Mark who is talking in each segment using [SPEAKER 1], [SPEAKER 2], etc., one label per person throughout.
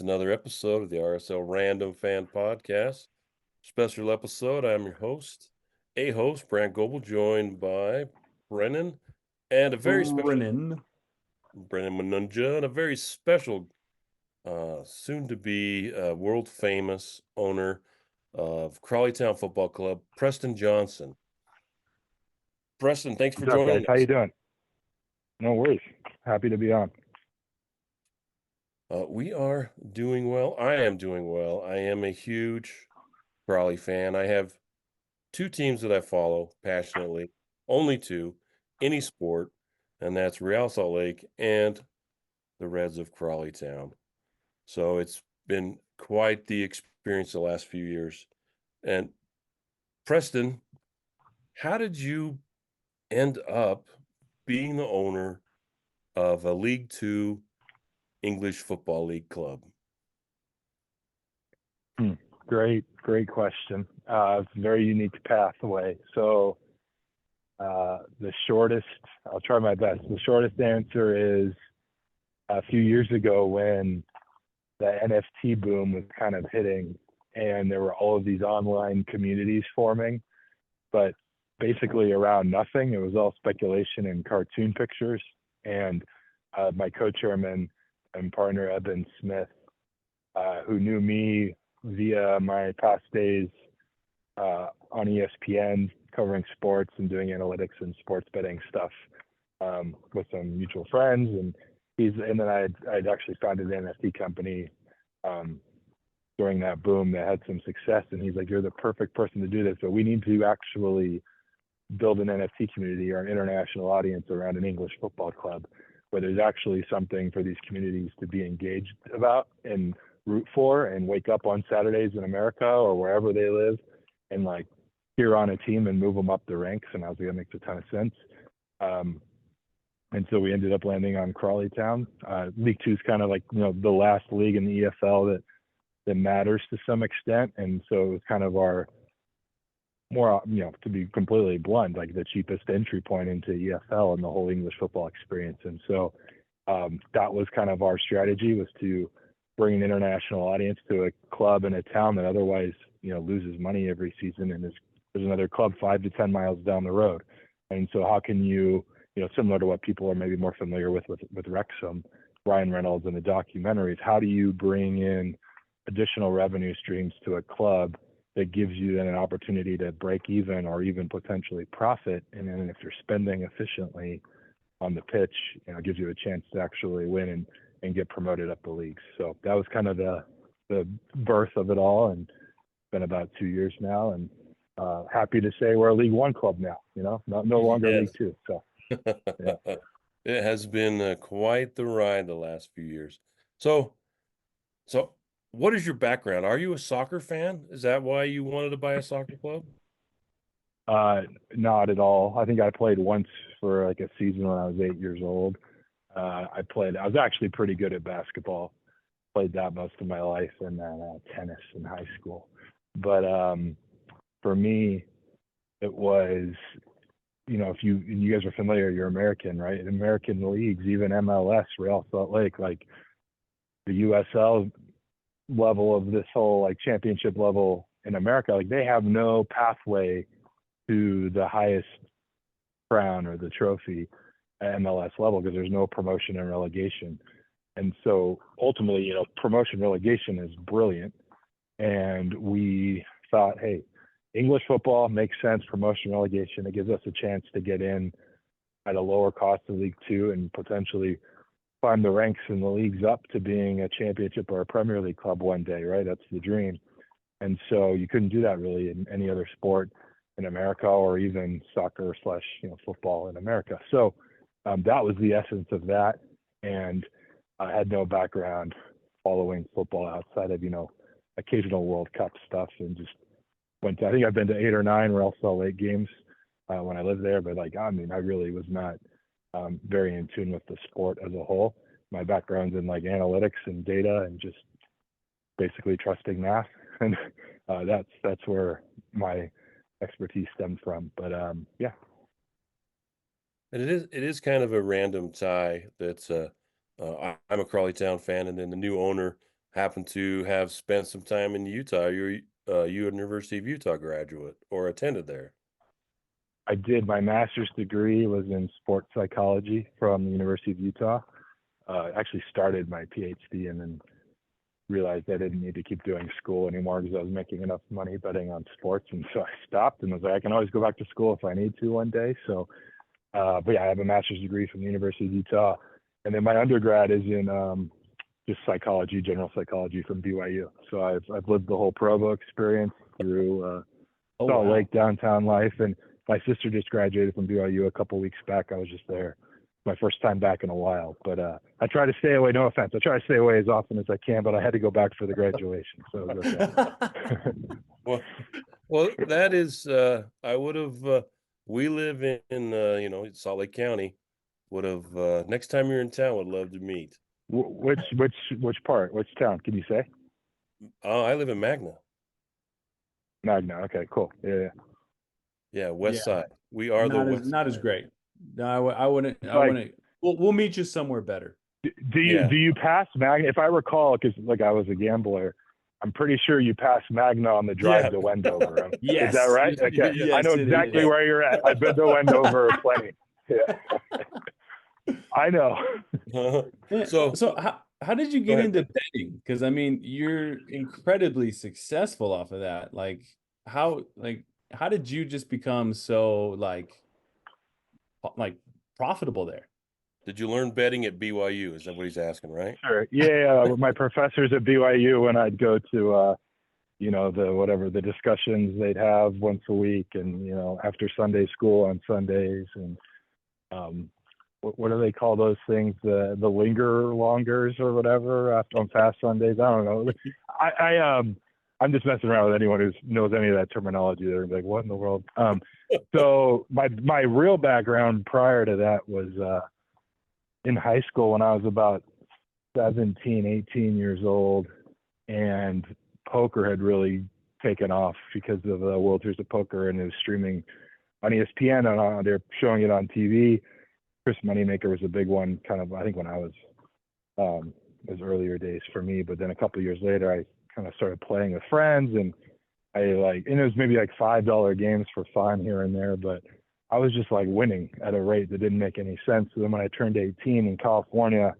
[SPEAKER 1] It's another episode of the RSL Random Fan Podcast. Special episode. I'm your host, Brant Goebel, joined by Brennan and a very special
[SPEAKER 2] Brennan.
[SPEAKER 1] Brennan Manunja and a very special, soon-to-be world-famous owner of Crawley Town Football Club, Preston Johnson. Preston, thanks for
[SPEAKER 3] What's up, guys?
[SPEAKER 1] joining
[SPEAKER 3] How
[SPEAKER 1] us.
[SPEAKER 3] you doing? No worries. Happy to be on.
[SPEAKER 1] We are doing well. I am doing well. I am a huge Crawley fan. I have two teams that I follow passionately, only two, any sport, and that's Real Salt Lake and the Reds of Crawley Town. So it's been quite the experience the last few years. And Preston, how did you end up being the owner of a League Two English Football League club?
[SPEAKER 3] Great question. It's a very unique pathway. So I'll try my best. The shortest answer is a few years ago when the NFT boom was kind of hitting and there were all of these online communities forming, but basically around nothing. It was all speculation and cartoon pictures. And my co-chairman and partner, Eben Smith, who knew me via my past days on ESPN covering sports and doing analytics and sports betting stuff with some mutual friends. And then I'd actually founded an NFT company during that boom that had some success. And he's like, "You're the perfect person to do this, but we need to actually build an NFT community or an international audience around an English football club where there's actually something for these communities to be engaged about and root for and wake up on Saturdays in America or wherever they live and like cheer on a team and move them up the ranks." And I was like, that makes a ton of sense. And so we ended up landing on Crawley Town. League Two is kind of like, the last league in the EFL that matters to some extent. And so it was kind of our more, to be completely blunt, like the cheapest entry point into EFL and the whole English football experience. And so that was kind of our strategy, was to bring an international audience to a club in a town that otherwise, loses money every season. And there's another club 5 to 10 miles down the road. And so how can you, similar to what people are maybe more familiar with Wrexham, Ryan Reynolds and the documentaries, how do you bring in additional revenue streams to a club that gives you then an opportunity to break even or even potentially profit? And then if you're spending efficiently on the pitch, it gives you a chance to actually win and get promoted up the leagues. So that was kind of the birth of it all, and it's been about 2 years now, and happy to say we're a League One club now, no longer
[SPEAKER 1] Yes.
[SPEAKER 3] League Two. So yeah.
[SPEAKER 1] It has been quite the ride the last few years. So what is your background? Are you a soccer fan? Is that why you wanted to buy a soccer club?
[SPEAKER 3] Not at all. I think I played once for like a season when I was 8 years old. I was actually pretty good at basketball. Played that most of my life, and then tennis in high school. But for me, it was, if you guys are familiar, you're American, right? In American leagues, even MLS, Real Salt Lake, like the USL level of this whole like championship level in America, like they have no pathway to the highest crown or the trophy at MLS level because there's no promotion and relegation. And so ultimately, promotion relegation is brilliant. And we thought, hey, English football makes sense, promotion relegation. It gives us a chance to get in at a lower cost of League Two and potentially climb the ranks in the leagues up to being a championship or a Premier League club one day, right? That's the dream. And so you couldn't do that really in any other sport in America or even soccer / football in America. So that was the essence of that. And I had no background following football outside of, occasional World Cup stuff, and just I think I've been to 8 or 9 Real Salt Lake games when I lived there. But I really was not very in tune with the sport as a whole. My background's in like analytics and data and just basically trusting math. And that's where my expertise stemmed from. But yeah.
[SPEAKER 1] And it is kind of a random tie. I'm a Crawley Town fan, and then the new owner happen to have spent some time in Utah. You're you a University of Utah graduate or attended there?
[SPEAKER 3] I did. My master's degree was in sports psychology from the University of Utah. Actually started my PhD and then realized I didn't need to keep doing school anymore because I was making enough money betting on sports. And so I stopped and was like, I can always go back to school if I need to one day. So, but yeah, I have a master's degree from the University of Utah. And then my undergrad is in just psychology, general psychology from BYU. So I've lived the whole Provo experience through
[SPEAKER 2] Oh,
[SPEAKER 3] Salt
[SPEAKER 2] wow.
[SPEAKER 3] Lake downtown life. And my sister just graduated from BYU a couple weeks back. I was just there. My first time back in a while, but I try to stay away. No offense, I try to stay away as often as I can. But I had to go back for the graduation, so it was okay.
[SPEAKER 1] Well, that is. I would have. We live in Salt Lake County. Would have next time you're in town. Would love to meet.
[SPEAKER 3] Which part? Which town? Can you say?
[SPEAKER 1] I live in Magna.
[SPEAKER 3] Magna. Okay, cool. Yeah.
[SPEAKER 1] Yeah, West
[SPEAKER 2] Yeah.
[SPEAKER 1] Side. We are the West
[SPEAKER 2] Not as
[SPEAKER 1] Side.
[SPEAKER 2] great. No, I wouldn't. I
[SPEAKER 3] Like-
[SPEAKER 2] wouldn't. We'll meet you somewhere better.
[SPEAKER 3] Do
[SPEAKER 1] Yeah.
[SPEAKER 3] you pass Magna? If I recall, because like I was a gambler, I'm pretty sure you pass Magna on the drive
[SPEAKER 1] Yeah.
[SPEAKER 3] to Wendover.
[SPEAKER 2] Yes.
[SPEAKER 3] Is that right? Okay.
[SPEAKER 2] Yes,
[SPEAKER 3] I know
[SPEAKER 2] it
[SPEAKER 3] exactly
[SPEAKER 2] is.
[SPEAKER 3] where you're at. I've been to Wendover plenty. Yeah. I know.
[SPEAKER 1] So
[SPEAKER 2] How did you
[SPEAKER 1] Go
[SPEAKER 2] get
[SPEAKER 1] ahead,
[SPEAKER 2] into
[SPEAKER 1] Ben.
[SPEAKER 2] betting? Because I mean, you're incredibly successful off of that. How did you just become so like profitable there?
[SPEAKER 1] Did you learn betting at BYU? Is that what he's asking, right?
[SPEAKER 3] Sure. Yeah. My professors at BYU, when I'd go to, the discussions they'd have once a week, and after Sunday school on Sundays, and what do they call those things? The linger longers or whatever after on fast Sundays. I don't know. I'm just messing around with anyone who knows any of that terminology. They're like, what in the world? So my real background prior to that was in high school when I was about 17, 18 years old, and poker had really taken off because of the World Series of Poker, and it was streaming on ESPN, and they're showing it on TV. Chris Moneymaker was a big one, kind of, I think when I was, it was earlier days for me, but then a couple of years later, I kind of started playing with friends, and and it was maybe like $5 games for fun here and there, but I was just like winning at a rate that didn't make any sense. So then when I turned 18 in California,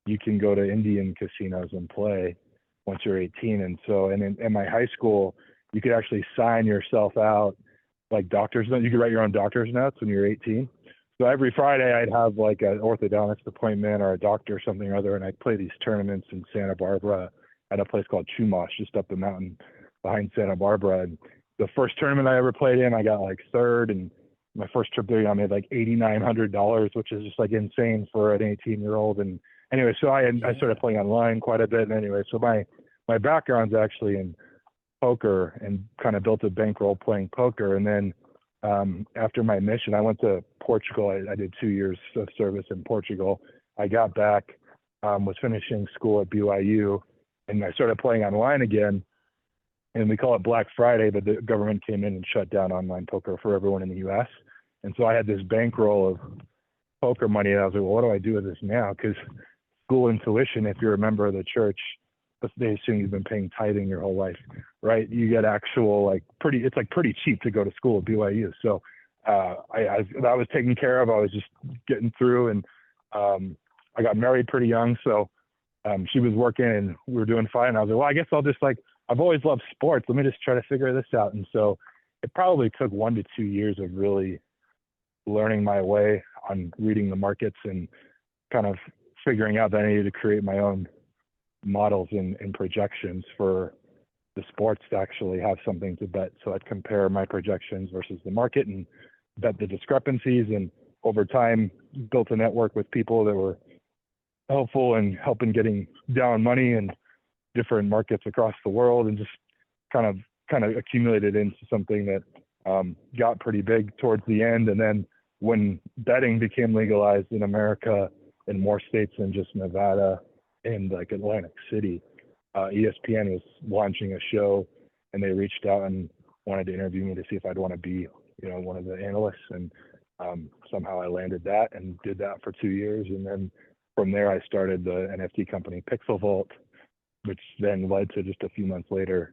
[SPEAKER 3] you can go to Indian casinos and play once you're 18. And so, and in my high school, you could actually sign yourself out like doctor's notes. You could write your own doctor's notes when you're 18. So every Friday I'd have like an orthodontist appointment or a doctor or something or other, and I'd play these tournaments in Santa Barbara at a place called Chumash, just up the mountain behind Santa Barbara. And the first tournament I ever played in, I got like third, and my first trip there, I made like $8,900, which is just like insane for an 18-year-old. And anyway, so I started playing online quite a bit. And anyway, so my background's actually in poker, and kind of built a bankroll playing poker. And then after my mission, I went to Portugal. I did 2 years of service in Portugal. I got back, was finishing school at BYU, and I started playing online again. And we call it Black Friday, but the government came in and shut down online poker for everyone in the U.S. And so I had this bankroll of poker money, and I was like, well, what do I do with this now? Because school and tuition, if you're a member of the church, they assume you've been paying tithing your whole life, right? You get actual it's pretty cheap to go to school at BYU. So I was taken care of. I was just getting through, and I got married pretty young, so she was working and we were doing fine. And I was like, well, I guess I'll just I've always loved sports. Let me just try to figure this out. And so it probably took 1 to 2 years of really learning my way on reading the markets and kind of figuring out that I needed to create my own models and projections for the sports to actually have something to bet. So I'd compare my projections versus the market and bet the discrepancies. And over time, built a network with people that were helpful in helping getting down money in different markets across the world, and just kind of accumulated into something that got pretty big towards the end. And then when betting became legalized in America in more states than just Nevada and like Atlantic City, ESPN was launching a show, and they reached out and wanted to interview me to see if I'd want to be, one of the analysts. And somehow I landed that and did that for 2 years. And then from there, I started the NFT company Pixel Vault, which then led to just a few months later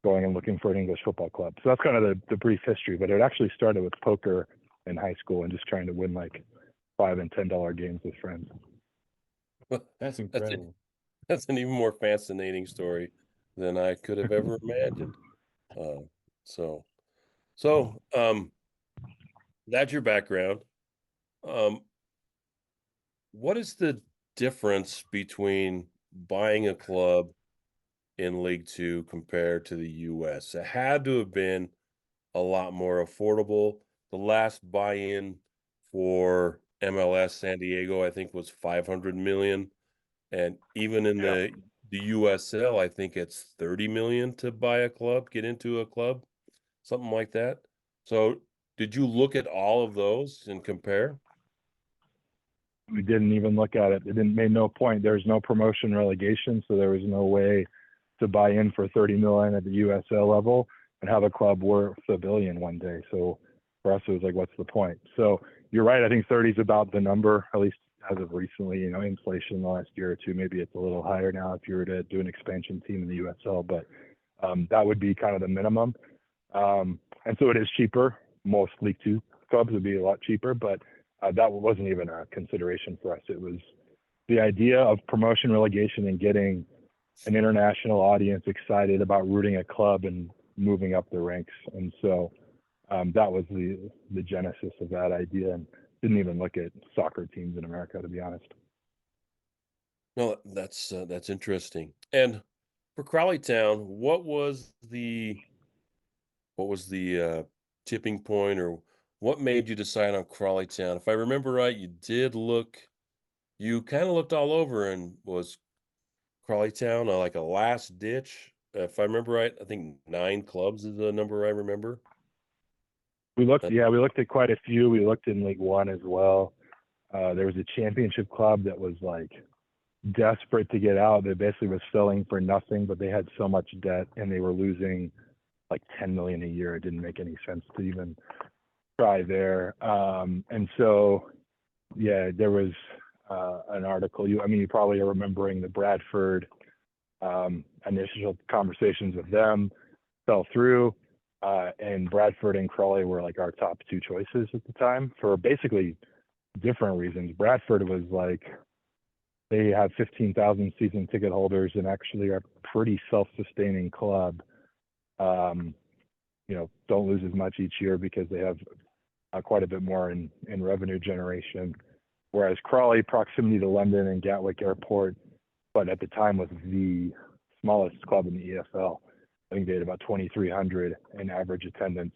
[SPEAKER 3] going and looking for an English football club. So that's kind of the brief history, but it actually started with poker in high school and just trying to win like $5 and $10 games with friends.
[SPEAKER 2] That's incredible.
[SPEAKER 1] That's an even more fascinating story than I could have ever imagined. So that's your background. What is the difference between buying a club in League Two compared to the US? It had to have been a lot more affordable. The last buy-in for MLS San Diego, I think, was 500 million. And even in the USL, I think it's 30 million to buy a club, get into a club, something like that. So did you look at all of those and compare?
[SPEAKER 3] We didn't even look at it. It made no point. There's no promotion relegation, so there was no way to buy in for 30 million at the USL level and have a club worth $1 billion one day. So for us, it was like, what's the point? So you're right. I think 30 is about the number, at least as of recently. You know, inflation in the last year or two, maybe it's a little higher now if you were to do an expansion team in the USL, but that would be kind of the minimum. And so it is cheaper. Most League Two clubs would be a lot cheaper, but that wasn't even a consideration for us. It was the idea of promotion relegation and getting an international audience excited about rooting a club and moving up the ranks. And so that was the genesis of that idea, and didn't even look at soccer teams in America, to be honest.
[SPEAKER 1] No, that's interesting. And for Crawley Town, what was the tipping point, or what made you decide on Crawley Town? If I remember right, you kind of looked all over, and was Crawley Town like a last ditch? If I remember right, I think 9 clubs is the number I remember.
[SPEAKER 3] We looked at quite a few. We looked in League One as well. There was a championship club that was like desperate to get out. They basically was selling for nothing, but they had so much debt and they were losing like 10 million a year. It didn't make any sense to even try there. And so, yeah, there was an article. You probably are remembering the Bradford initial conversations with them fell through. And Bradford and Crawley were like our top 2 choices at the time for basically different reasons. Bradford was like, they have 15,000 season ticket holders and actually are a pretty self-sustaining club. Don't lose as much each year because they have quite a bit more in revenue generation. Whereas Crawley, proximity to London and Gatwick Airport, but at the time was the smallest club in the EFL. I think they had about 2,300 in average attendance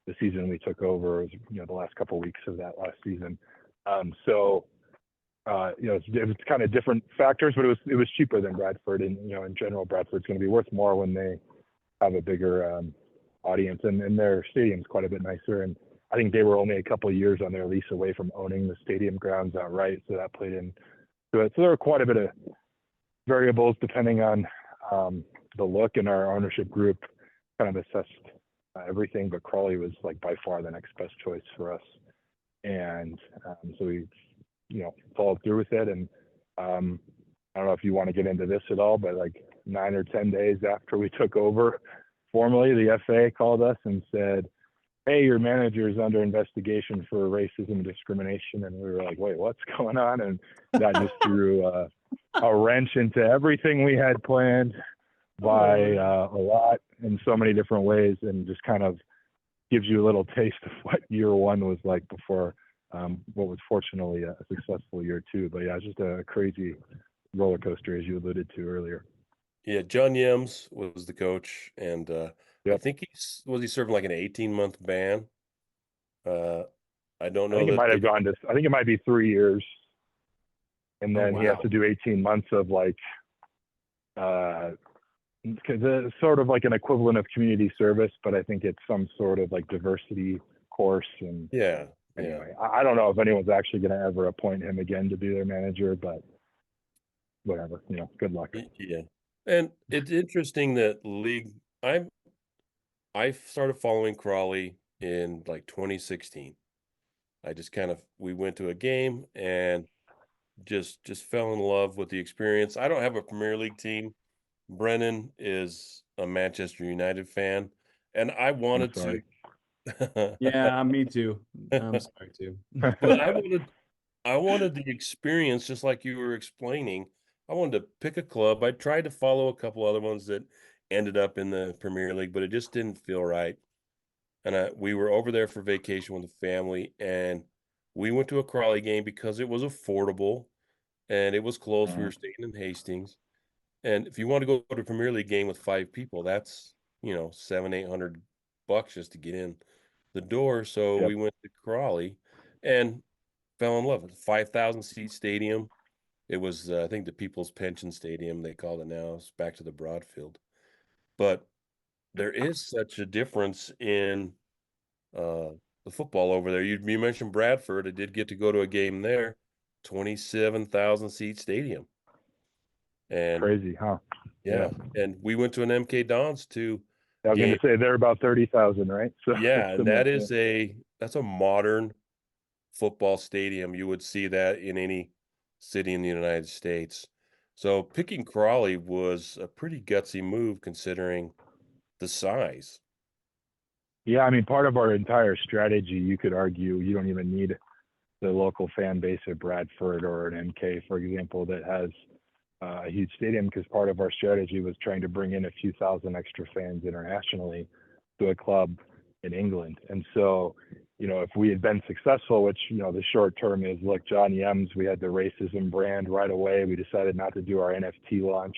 [SPEAKER 3] the season we took over. It was, the last couple of weeks of that last season. It was kind of different factors, but it was cheaper than Bradford. And, in general, Bradford's going to be worth more when they have a bigger audience, and their stadium's quite a bit nicer. And I think they were only a couple of years on their lease away from owning the stadium grounds outright, so that played into it. So there were quite a bit of variables depending on the look, and our ownership group kind of assessed everything, but Crawley was like by far the next best choice for us. And so we, followed through with it. And I don't know if you want to get into this at all, but like 9 or 10 days after we took over formally, the FA called us and said, "Hey, your manager is under investigation for racism and discrimination." And we were like, "Wait, what's going on?" And that just threw a wrench into everything we had planned by a lot in so many different ways, and just kind of gives you a little taste of what year 1 was like before what was fortunately a successful year 2. But yeah, it's just a crazy roller coaster, as you alluded to earlier.
[SPEAKER 1] Yeah, John Yems was the coach, and
[SPEAKER 3] Yep.
[SPEAKER 1] I think he serving like an 18-month ban. I don't know.
[SPEAKER 3] I think it might have gone to. I think it might be 3 years, and then he has to do 18 months of like, sort of like an equivalent of community service, but I think it's some sort of like diversity course. And anyway, I don't know if anyone's actually going to ever appoint him again to be their manager, but whatever. Good luck.
[SPEAKER 1] Yeah. And it's interesting that I started following Crawley in like 2016. I just we went to a game and just fell in love with the experience. I don't have a Premier League team. Brennan is a Manchester United fan, and I
[SPEAKER 3] I'm
[SPEAKER 1] wanted
[SPEAKER 3] sorry.
[SPEAKER 1] to.
[SPEAKER 2] Yeah, me too. I'm sorry too.
[SPEAKER 1] But I wanted the experience, just like you were explaining. I wanted to pick a club. I tried to follow a couple other ones that ended up in the Premier League, but it just didn't feel right. And we were over there for vacation with the family, and we went to a Crawley game because it was affordable and it was close. We were staying in Hastings, and if you want to go to a Premier League game with 5 people, that's $700-800 just to get in the door. So
[SPEAKER 3] Yep.
[SPEAKER 1] we went to Crawley and fell in love with 5,000 seat stadium. It was, I think, the People's Pension Stadium, they called it now. It's back to the Broadfield. But there is such a difference in uh, the football over there. You mentioned Bradford. I did get to go to a game there, 27,000 seat stadium. And
[SPEAKER 3] Crazy, huh?
[SPEAKER 1] yeah, and we went to an MK Dons too.
[SPEAKER 3] I was going
[SPEAKER 1] game.
[SPEAKER 3] to say they're about 30,000, right? So
[SPEAKER 1] Yeah, and
[SPEAKER 3] similar,
[SPEAKER 1] that's a modern football stadium. You would see that in any city in the United States. So picking Crawley was a pretty gutsy move considering the size.
[SPEAKER 3] Yeah, I mean, part of our entire strategy, you could argue, you don't even need the local fan base at Bradford or an MK, for example, that has a huge stadium, because part of our strategy was trying to bring in a few thousand extra fans internationally to a club in England. And so, if we had been successful, which, the short term is, look, Johnny M's, we had the racism brand right away. We decided not to do our NFT launch.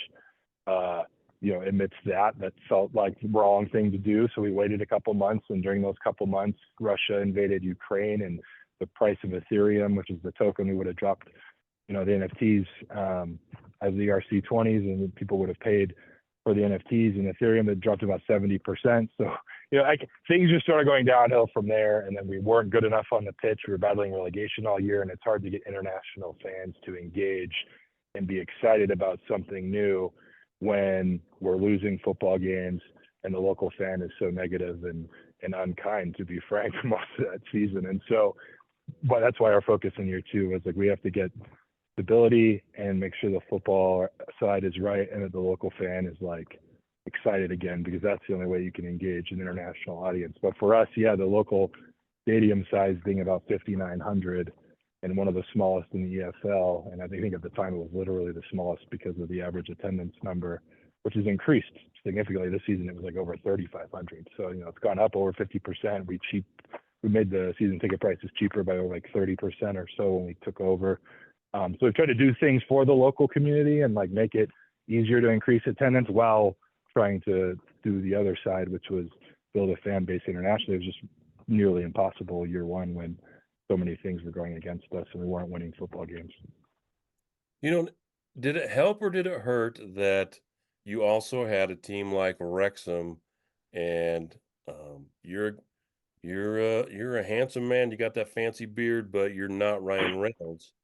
[SPEAKER 3] Amidst that felt like the wrong thing to do. So we waited a couple months, and during those couple months, Russia invaded Ukraine, and the price of Ethereum, which is the token we would have dropped, the NFTs as the ERC20s, and people would have paid for the NFTs, and Ethereum had dropped about 70%. So, things just started going downhill from there. And then we weren't good enough on the pitch. We were battling relegation all year, and it's hard to get international fans to engage and be excited about something new when we're losing football games and the local fan is so negative and unkind, to be frank, for most of that season. And so, but that's why our focus in year two was like, we have to get stability and make sure the football side is right and that the local fan is like excited again, because that's the only way you can engage an international audience. But for us, the local stadium size being about 5,900 and one of the smallest in the EFL, and I think at the time it was literally the smallest because of the average attendance number, which has increased significantly this season. It was like over 3,500. So, it's gone up over 50%. We made the season ticket prices cheaper by over like 30% or so when we took over. So we tried to do things for the local community and like make it easier to increase attendance while trying to do the other side, which was build a fan base internationally. It was just nearly impossible year one when so many things were going against us and we weren't winning football games.
[SPEAKER 1] Did it help or did it hurt that you also had a team like Wrexham, and you're a handsome man. You got that fancy beard, but you're not Ryan Reynolds.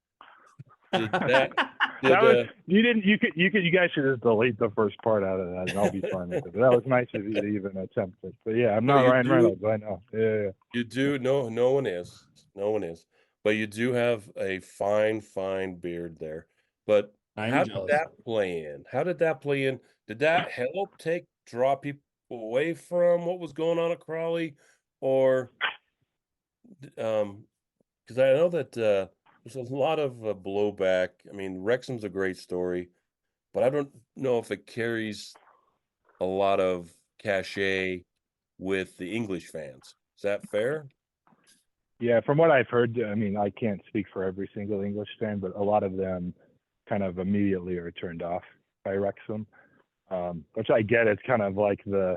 [SPEAKER 1] Did that?
[SPEAKER 3] That was you guys should just delete the first part out of that, and I'll be fine with it. But that was nice of you to even attempt it. But yeah, I'm not Ryan Reynolds. I know. Yeah.
[SPEAKER 1] You do. No, no one is. No one is. But you do have a fine, fine beard there. But
[SPEAKER 2] I'm
[SPEAKER 1] how did
[SPEAKER 2] jealous.
[SPEAKER 1] that play in? How did that play in? Did that help draw people away from what was going on at Crawley, or because I know that there's a lot of blowback. I mean, Wrexham's a great story, but I don't know if it carries a lot of cachet with the English fans. Is that fair?
[SPEAKER 3] Yeah, from what I've heard, I mean, I can't speak for every single English fan, but a lot of them kind of immediately are turned off by Wrexham, which I get. It's kind of like the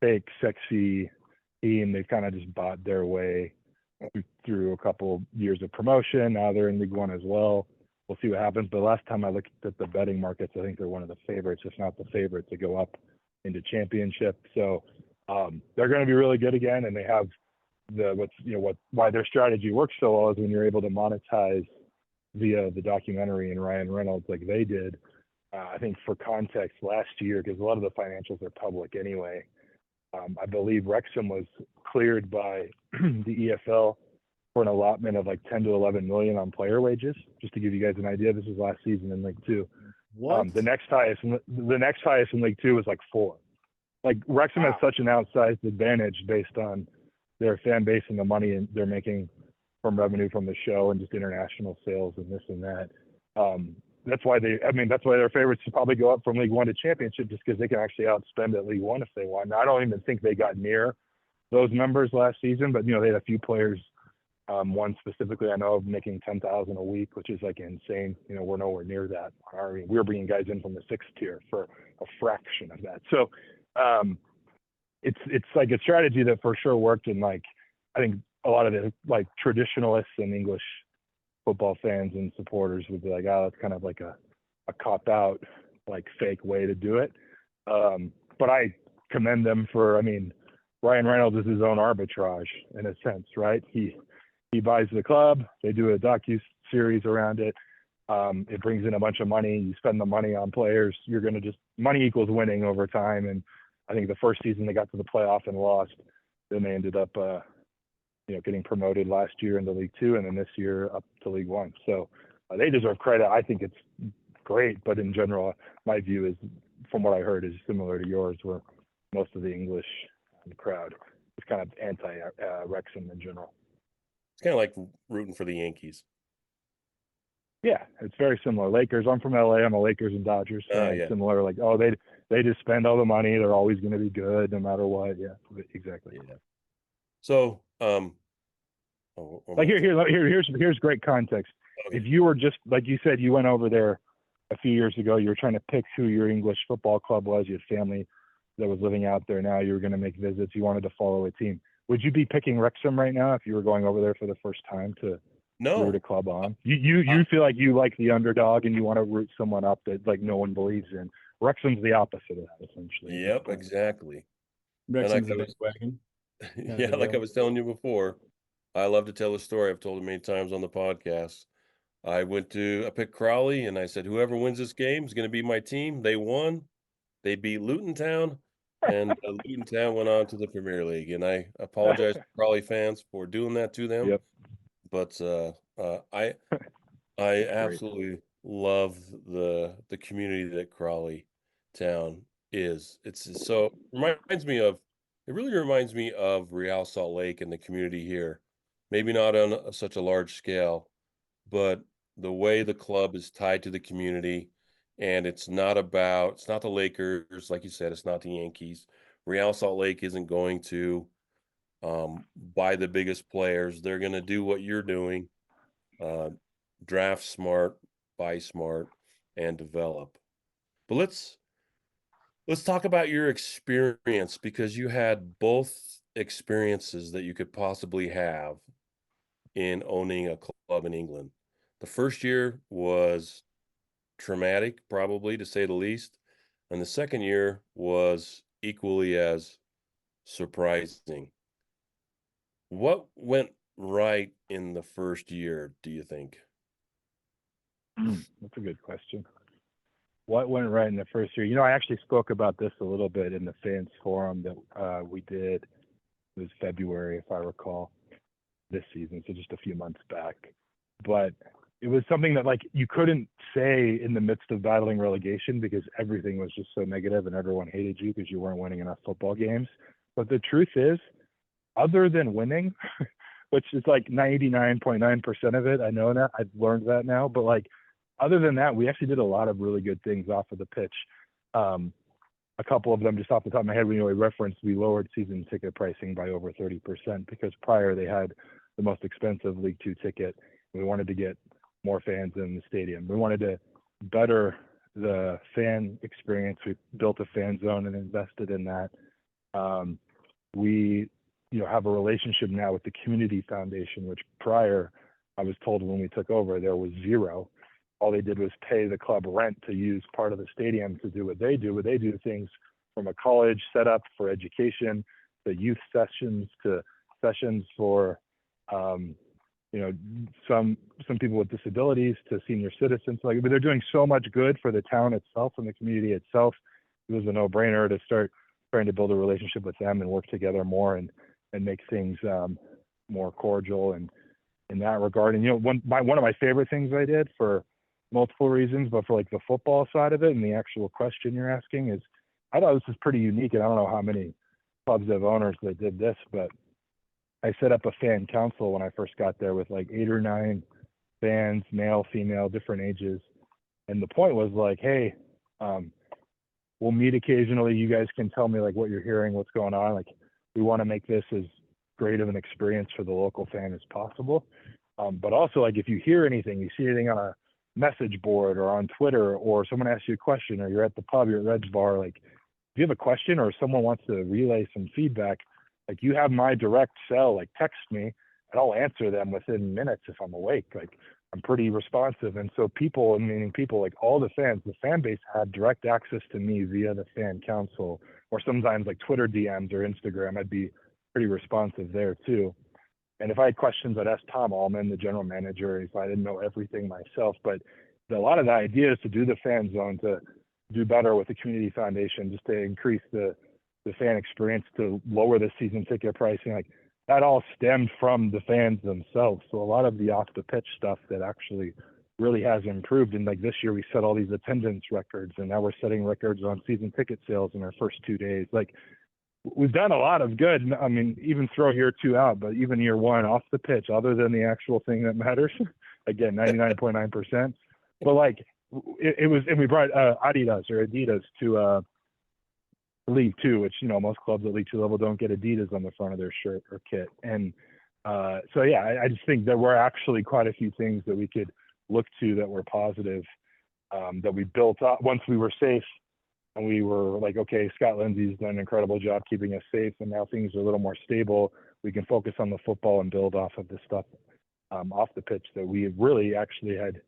[SPEAKER 3] fake, sexy team. They've kind of just bought their way through a couple years of promotion. Now they're in League One as well. We'll see what happens. But last time I looked at the betting markets, I think they're one of the favorites, if not the favorite, to go up into Championship. So they're going to be really good again, and they have why their strategy works so well is when you're able to monetize via the documentary and Ryan Reynolds like they did. I think for context, last year, because a lot of the financials are public anyway, I believe Wrexham was cleared by the EFL for an allotment of like 10 to 11 million on player wages. Just to give you guys an idea, this was last season in League Two.
[SPEAKER 2] What?
[SPEAKER 3] The next highest in League Two is like 4. Like Wrexham has such an outsized advantage based on their fan base and the money they're making from revenue from the show and just international sales and this and that. That's why they're favorites to probably go up from League One to Championship, just because they can actually outspend at League One if they want. Now, I don't even think they got near those numbers last season, but they had a few players. One specifically I know of making $10,000 a week, which is like insane. We're nowhere near that. We're bringing guys in from the 6th tier for a fraction of that. So it's like a strategy that for sure worked, and like I think a lot of the like traditionalists and English football fans and supporters would be like, oh, that's kind of like a cop out, like fake way to do it. But I commend them for. I mean, Ryan Reynolds is his own arbitrage in a sense, right? He buys the club. They do a docu-series around it. It brings in a bunch of money. You spend the money on players. You're going to just – money equals winning over time. And I think the first season they got to the playoff and lost. Then they ended up, getting promoted last year into League Two and then this year up to League One. So they deserve credit. I think it's great. But in general, my view is, from what I heard, is similar to yours, where most of the English crowd is kind of anti-Wrexham in general.
[SPEAKER 1] It's kind of like rooting for the Yankees.
[SPEAKER 3] Yeah, it's very similar. Lakers. I'm from LA. I'm a Lakers and Dodgers fan.
[SPEAKER 1] Yeah.
[SPEAKER 3] Similar, like, oh, they just spend all the money. They're always going to be good no matter what. Yeah, exactly.
[SPEAKER 1] Yeah. So,
[SPEAKER 3] here's great context.
[SPEAKER 1] Okay.
[SPEAKER 3] If you were just like you said, you went over there a few years ago. You were trying to pick who your English football club was. You had family that was living out there. Now you were going to make visits. You wanted to follow a team. Would you be picking Wrexham right now if you were going over there for the first time to root a club on? You feel like you like the underdog and you want to root someone up that like no one believes in. Wrexham's the opposite of that, essentially.
[SPEAKER 1] Yep, exactly.
[SPEAKER 2] Wrexham's the wagon.
[SPEAKER 1] Yeah, like I was telling you before, I love to tell a story. I've told it many times on the podcast. I picked Crawley, and I said, whoever wins this game is going to be my team. They won. They beat Luton Town. And Luton Town went on to the Premier League, and I apologize to Crawley fans for doing that to them.
[SPEAKER 3] Yep.
[SPEAKER 1] But I absolutely love the community that Crawley Town is. It really reminds me of Real Salt Lake and the community here. Maybe not on such a large scale, but the way the club is tied to the community. And it's not the Lakers, like you said, it's not the Yankees. Real Salt Lake isn't going to buy the biggest players. They're going to do what you're doing, draft smart, buy smart, and develop. But let's talk about your experience, because you had both experiences that you could possibly have in owning a club in England. The first year was traumatic, probably, to say the least, and the second year was equally as surprising. What went right in the first year, do you think?
[SPEAKER 3] That's a good question. What went right in the first year? I actually spoke about this a little bit in the fans forum that we did. It was February, if I recall, this season, so just a few months back. But it was something that like you couldn't say in the midst of battling relegation, because everything was just so negative and everyone hated you because you weren't winning enough football games. But the truth is, other than winning, which is like 99.9% of it, I know that, I've learned that now, but like other than that, we actually did a lot of really good things off of the pitch. A couple of them, just off the top of my head, we referenced, we lowered season ticket pricing by over 30%, because prior they had the most expensive League Two ticket. We wanted to get more fans in the stadium. We wanted to better the fan experience. We built a fan zone and invested in that. We have a relationship now with the Community Foundation, which prior, I was told when we took over, there was zero. All they did was pay the club rent to use part of the stadium to do what they do. But they do things from a college setup for education, to youth sessions, to sessions for some people with disabilities, to senior citizens. But they're doing so much good for the town itself and the community itself. It was a no-brainer to start trying to build a relationship with them and work together more and make things more cordial and in that regard. And one of my favorite things I did for multiple reasons, but for like the football side of it and the actual question you're asking is, I thought this was pretty unique, and I don't know how many clubs have owners that did this, but I set up a fan council when I first got there with like 8 or 9 fans, male, female, different ages. And the point was like, hey, we'll meet occasionally. You guys can tell me like what you're hearing, what's going on. Like, we want to make this as great of an experience for the local fan as possible. But also, like, if you hear anything, you see anything on a message board or on Twitter, or someone asks you a question, or you're at the pub, you're at Red's Bar, like, if you have a question or someone wants to relay some feedback, like, you have my direct cell, like, text me and I'll answer them within minutes if I'm awake. Like, I'm pretty responsive. And so people, meaning people, like all the fans, the fan base had direct access to me via the fan council, or sometimes like Twitter DMs or Instagram. I'd be pretty responsive there too. And if I had questions, I'd ask Tom Allman, the general manager, if I didn't know everything myself. But a lot of the idea is to do the fan zone, to do better with the community foundation, just to increase the fan experience, to lower the season ticket pricing. Like, that all stemmed from the fans themselves. So a lot of the off the pitch stuff that actually really has improved. And like this year we set all these attendance records, and now we're setting records on season ticket sales in our first 2 days. Like, we've done a lot of good. I mean, even throw year 2 out, but even year 1 off the pitch, other than the actual thing that matters, again, 99.9%. But like, it was, and we brought Adidas to League 2, which, you know, most clubs at League 2 level don't get Adidas on the front of their shirt or kit. And so, yeah, I just think there were actually quite a few things that we could look to that were positive, that we built up once we were safe. And we were like, okay, Scott Lindsay's done an incredible job keeping us safe, and now things are a little more stable. We can focus on the football and build off of the stuff off the pitch that we really actually had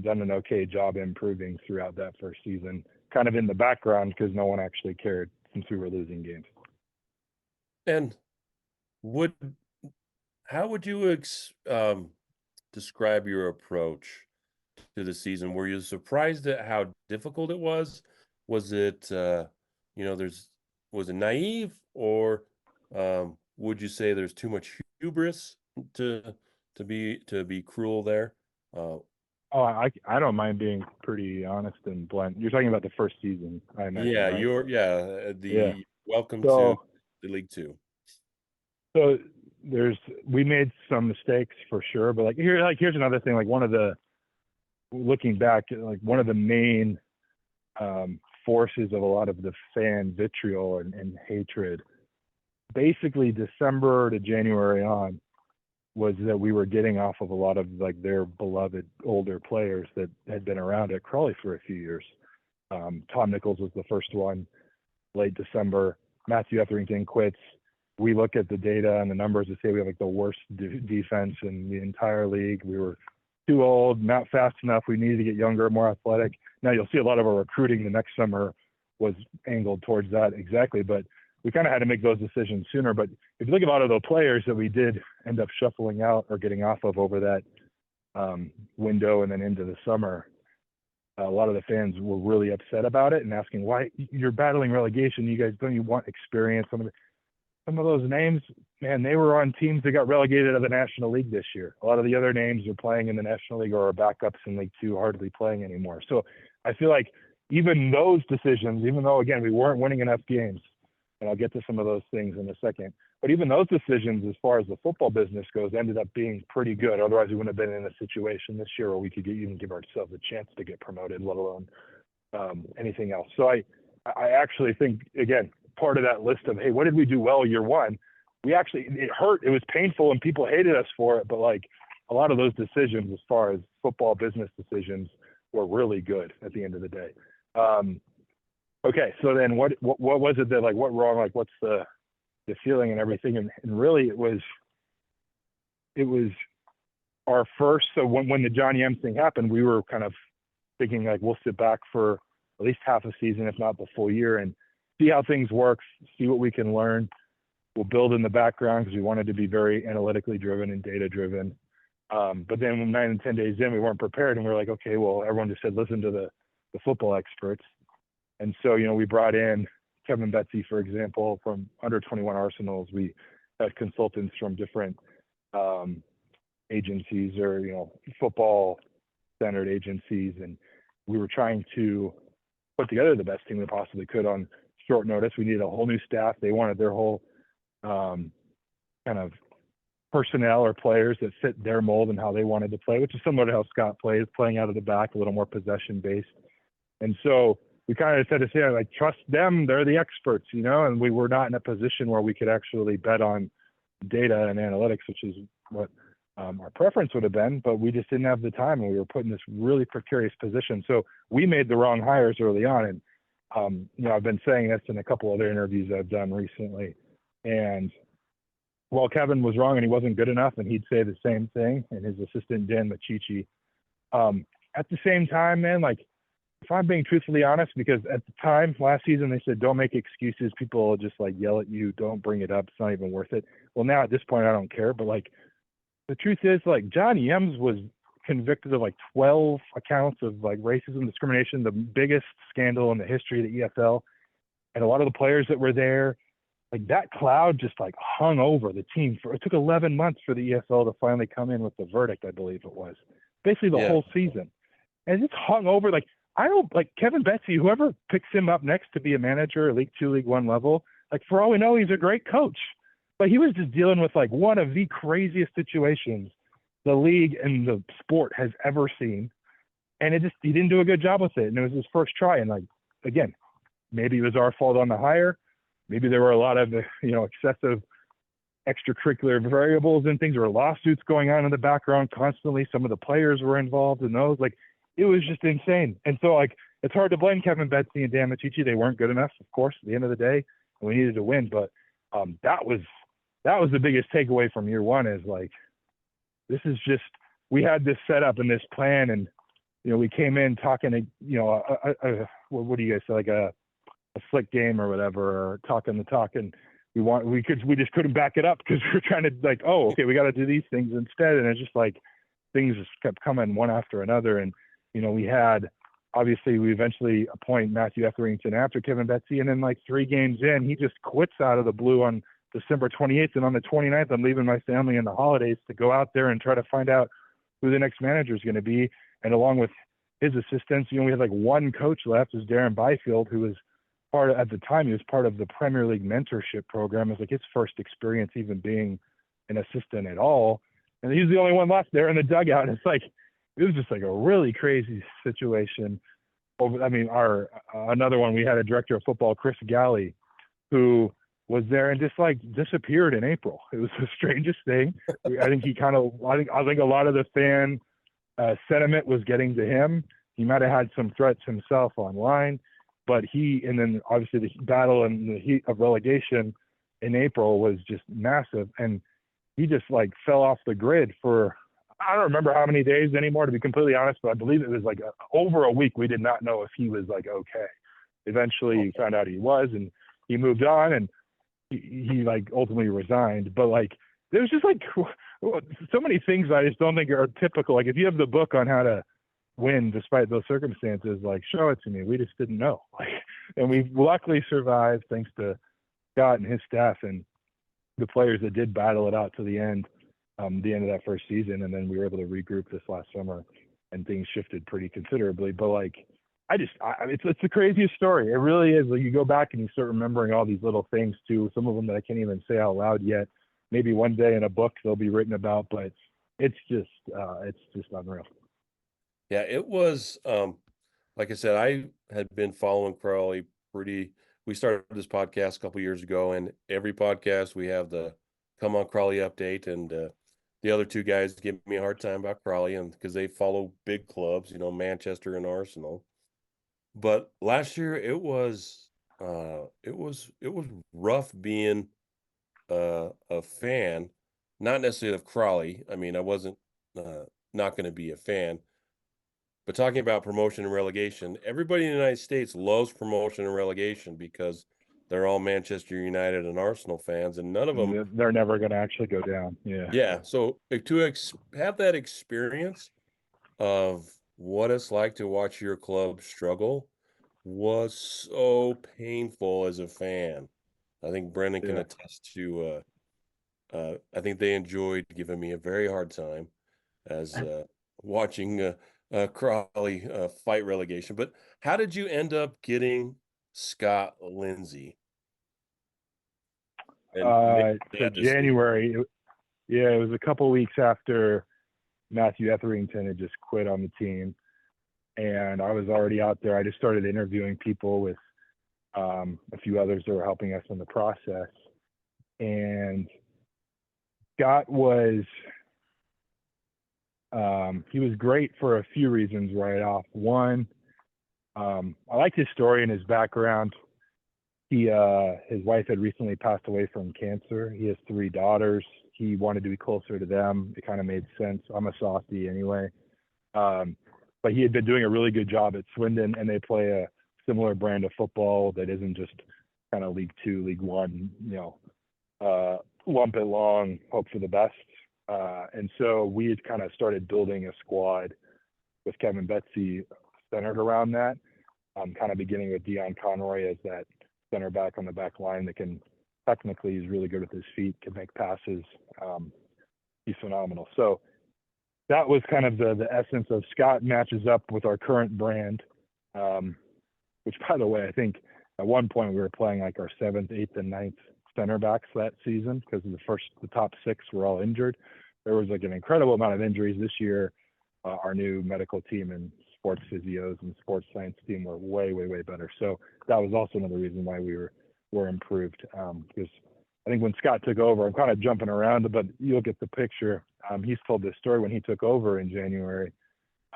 [SPEAKER 3] done an okay job improving throughout that first season, kind of in the background because no one actually cared since we were losing games.
[SPEAKER 1] And how would you describe your approach to the season? Were you surprised at how difficult it was? Was it, was it naive, or would you say there's too much hubris to be cruel there?
[SPEAKER 3] I don't mind being pretty honest and blunt. You're talking about the first season, I imagine.
[SPEAKER 1] Yeah,
[SPEAKER 3] right?
[SPEAKER 1] Welcome
[SPEAKER 3] So,
[SPEAKER 1] to the League 2.
[SPEAKER 3] So we made some mistakes for sure, but here's another thing. Like, looking back, like one of the main forces of a lot of the fan vitriol and hatred, basically December to January on, was that we were getting off of a lot of like their beloved older players that had been around at Crawley for a few years. Tom Nichols was the first one, late December. Matthew Etherington quits. We look at the data and the numbers to say we have like the worst defense in the entire league. We were too old, not fast enough. We needed to get younger, more athletic. Now you'll see a lot of our recruiting the next summer was angled towards that exactly, but we kind of had to make those decisions sooner. But if you look at a lot of the players that we did end up shuffling out or getting off of over that window and then into the summer, a lot of the fans were really upset about it and asking, why you're battling relegation? You guys, don't you want experience? Some of those names, man, they were on teams that got relegated out of the National League this year. A lot of the other names are playing in the National League or are backups in League 2, hardly playing anymore. So I feel like even those decisions, even though, again, we weren't winning enough games, and I'll get to some of those things in a second, but even those decisions, as far as the football business goes, ended up being pretty good. Otherwise, we wouldn't have been in a situation this year where we could even give ourselves a chance to get promoted, let alone anything else. So I actually think, again, part of that list of, hey, what did we do well year 1? It hurt. It was painful and people hated us for it. But like a lot of those decisions, as far as football business decisions, were really good at the end of the day. Okay. So then what was it that, like, what wrong? Like, what's the feeling and everything? And really it was our first. So when the Johnny M thing happened, we were kind of thinking like, we'll sit back for at least half a season, if not the full year, and see how things work, see what we can learn. We'll build in the background because we wanted to be very analytically driven and data driven. But then when 9 and 10 days in, we weren't prepared, and we were like, okay, well, everyone just said, listen to the football experts. And so, we brought in Kevin Betsy, for example, from under 21 Arsenals. We had consultants from different agencies or, football standard agencies, and we were trying to put together the best team we possibly could on short notice. We needed a whole new staff. They wanted their whole kind of personnel or players that fit their mold and how they wanted to play, which is similar to how Scott plays, playing out of the back, a little more possession based. And so we kind of said to say, like, trust them, they're the experts, you know, and we were not in a position where we could actually bet on data and analytics, which is what our preference would have been, but we just didn't have the time, and we were put in this really precarious position. So we made the wrong hires early on. And, you know, I've been saying this in a couple other interviews I've done recently. And while Kevin was wrong and he wasn't good enough, and he'd say the same thing, and his assistant, Dan Machichi, at the same time, man, like, if I'm being truthfully honest, because at the time last season, they said, don't make excuses. People will just like yell at you. Don't bring it up. It's not even worth it. Well, now at this point, I don't care. But like, the truth is, like, Johnny Ems was convicted of like 12 accounts of like racism, discrimination, the biggest scandal in the history of the EFL. And a lot of the players that were there, like, that cloud just like hung over the team. It took 11 months for the EFL to finally come in with the verdict, I believe it was. Basically the whole season. And it just hung over. Like, I don't, like, Kevin Betsy, whoever picks him up next to be a manager at League 2, League 1 level, like, for all we know, he's a great coach. But he was just dealing with like one of the craziest situations the league and the sport has ever seen. And he didn't do a good job with it. And it was his first try. And like, again, maybe it was our fault on the hire. Maybe there were a lot of, you know, excessive extracurricular variables and things. There were lawsuits going on in the background constantly. Some of the players were involved in those. Like, it was just insane. And so, like, it's hard to blame Kevin Betsy and Dan Machichi. They weren't good enough, of course, at the end of the day, and we needed to win. But that was the biggest takeaway from year one, is like, this is just, we had this set up and this plan, and, you know, we came in talking, you know, what do you guys say, like a slick game or whatever, or talking the talk, and we just couldn't back it up because we were trying to, like, oh, okay, we got to do these things instead. And it's just like, things just kept coming one after another. And, you know, we eventually appoint Matthew Etherington after Kevin Betsy. And then like 3 games in, he just quits out of the blue on December 28th. And on the 29th, I'm leaving my family in the holidays to go out there and try to find out who the next manager is going to be. And along with his assistants, you know, we had like one coach left, is Darren Byfield, who was at the time, he was part of the Premier League mentorship program. It was like his first experience even being an assistant at all. And he's the only one left there in the dugout. And it's like, it was just like a really crazy situation. Another one, we had a director of football, Chris Galley, who was there and just like disappeared in April. It was the strangest thing. I think a lot of the fan sentiment was getting to him. He might have had some threats himself online. But and then obviously the battle and the heat of relegation in April was just massive. And he just like fell off the grid for, I don't remember how many days anymore, to be completely honest, but I believe it was like over a week. We did not know if he was like, okay. Eventually he found out he was, and he moved on, and he like ultimately resigned. But like, there's just like so many things I just don't think are typical. Like, if you have the book on how to win despite those circumstances, like, show it to me. We just didn't know. Like, and we luckily survived thanks to Scott and his staff and the players that did battle it out to the end of that first season. And then we were able to regroup this last summer, and things shifted pretty considerably. But like, it's the craziest story. It really is. Like, you go back and you start remembering all these little things too. Some of them that I can't even say out loud yet. Maybe one day in a book they'll be written about, but it's just unreal.
[SPEAKER 1] Yeah, it was, like I said, I had been following Crawley we started this podcast a couple years ago, and every podcast we have the Come On Crawley update, and the other 2 guys give me a hard time about Crawley, and because they follow big clubs, you know, Manchester and Arsenal. But last year it was rough being a fan, not necessarily of Crawley. I mean, I wasn't not going to be a fan. But talking about promotion and relegation, everybody in the United States loves promotion and relegation because they're all Manchester United and Arsenal fans, and none of them.
[SPEAKER 3] They're never going to actually go down. Yeah.
[SPEAKER 1] Yeah. So to have that experience of what it's like to watch your club struggle was so painful as a fan. I think Brendan can attest to. I think they enjoyed giving me a very hard time as watching Crawley fight relegation. But how did you end up getting Scott Lindsay? And
[SPEAKER 3] So January, it was a couple weeks after Matthew Etherington had just quit on the team, and I was already out there. I just started interviewing people with a few others that were helping us in the process. And Scott was he was great for a few reasons right off. One, I liked his story and his background. His wife had recently passed away from cancer. He has 3 daughters. He wanted to be closer to them. It kind of made sense. I'm a softie anyway. But he had been doing a really good job at Swindon, and they play a similar brand of football that isn't just kind of League 2, League 1, lump it long, hope for the best. And so we had kind of started building a squad with Kevin Betsy centered around that, kind of beginning with Dion Conroy as that center back on the back line that can technically, he's really good with his feet, can make passes. He's phenomenal. So that was kind of the essence of Scott matches up with our current brand, which, by the way, I think at one point we were playing like our 7th, 8th, and 9th center backs that season because the top 6 were all injured. There was like an incredible amount of injuries this year. Our new medical team and sports physios and sports science team were way, way, way better. So that was also another reason why we were improved. Because I think when Scott took over, I'm kind of jumping around, but you'll get the picture. He's told this story when he took over in January.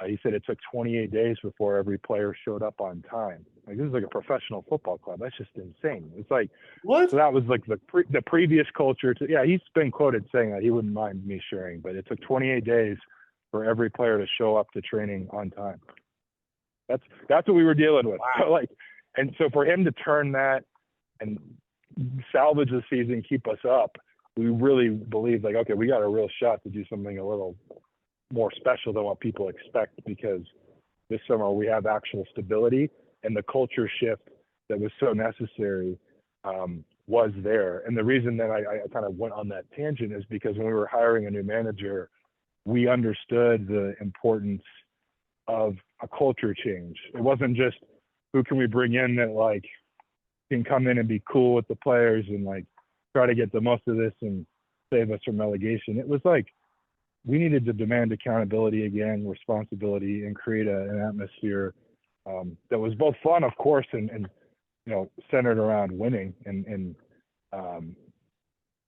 [SPEAKER 3] He said it took 28 days before every player showed up on time. Like, this is like a professional football club. That's just insane. It's like,
[SPEAKER 2] What?
[SPEAKER 3] So that was like the previous culture. He's been quoted saying that. He wouldn't mind me sharing, but it took 28 days for every player to show up to training on time. That's what we were dealing with.
[SPEAKER 2] Wow.
[SPEAKER 3] And so for him to turn that and salvage the season, keep us up, we really believed like, okay, we got a real shot to do something a little more special than what people expect, because this summer we have actual stability, and the culture shift that was so necessary was there. And the reason that I kind of went on that tangent is because when we were hiring a new manager, we understood the importance of a culture change. It wasn't just who can we bring in that like can come in and be cool with the players and like try to get the most of this and save us from relegation. It was like we needed to demand accountability again, responsibility, and create an atmosphere that was both fun, of course, and centered around winning. And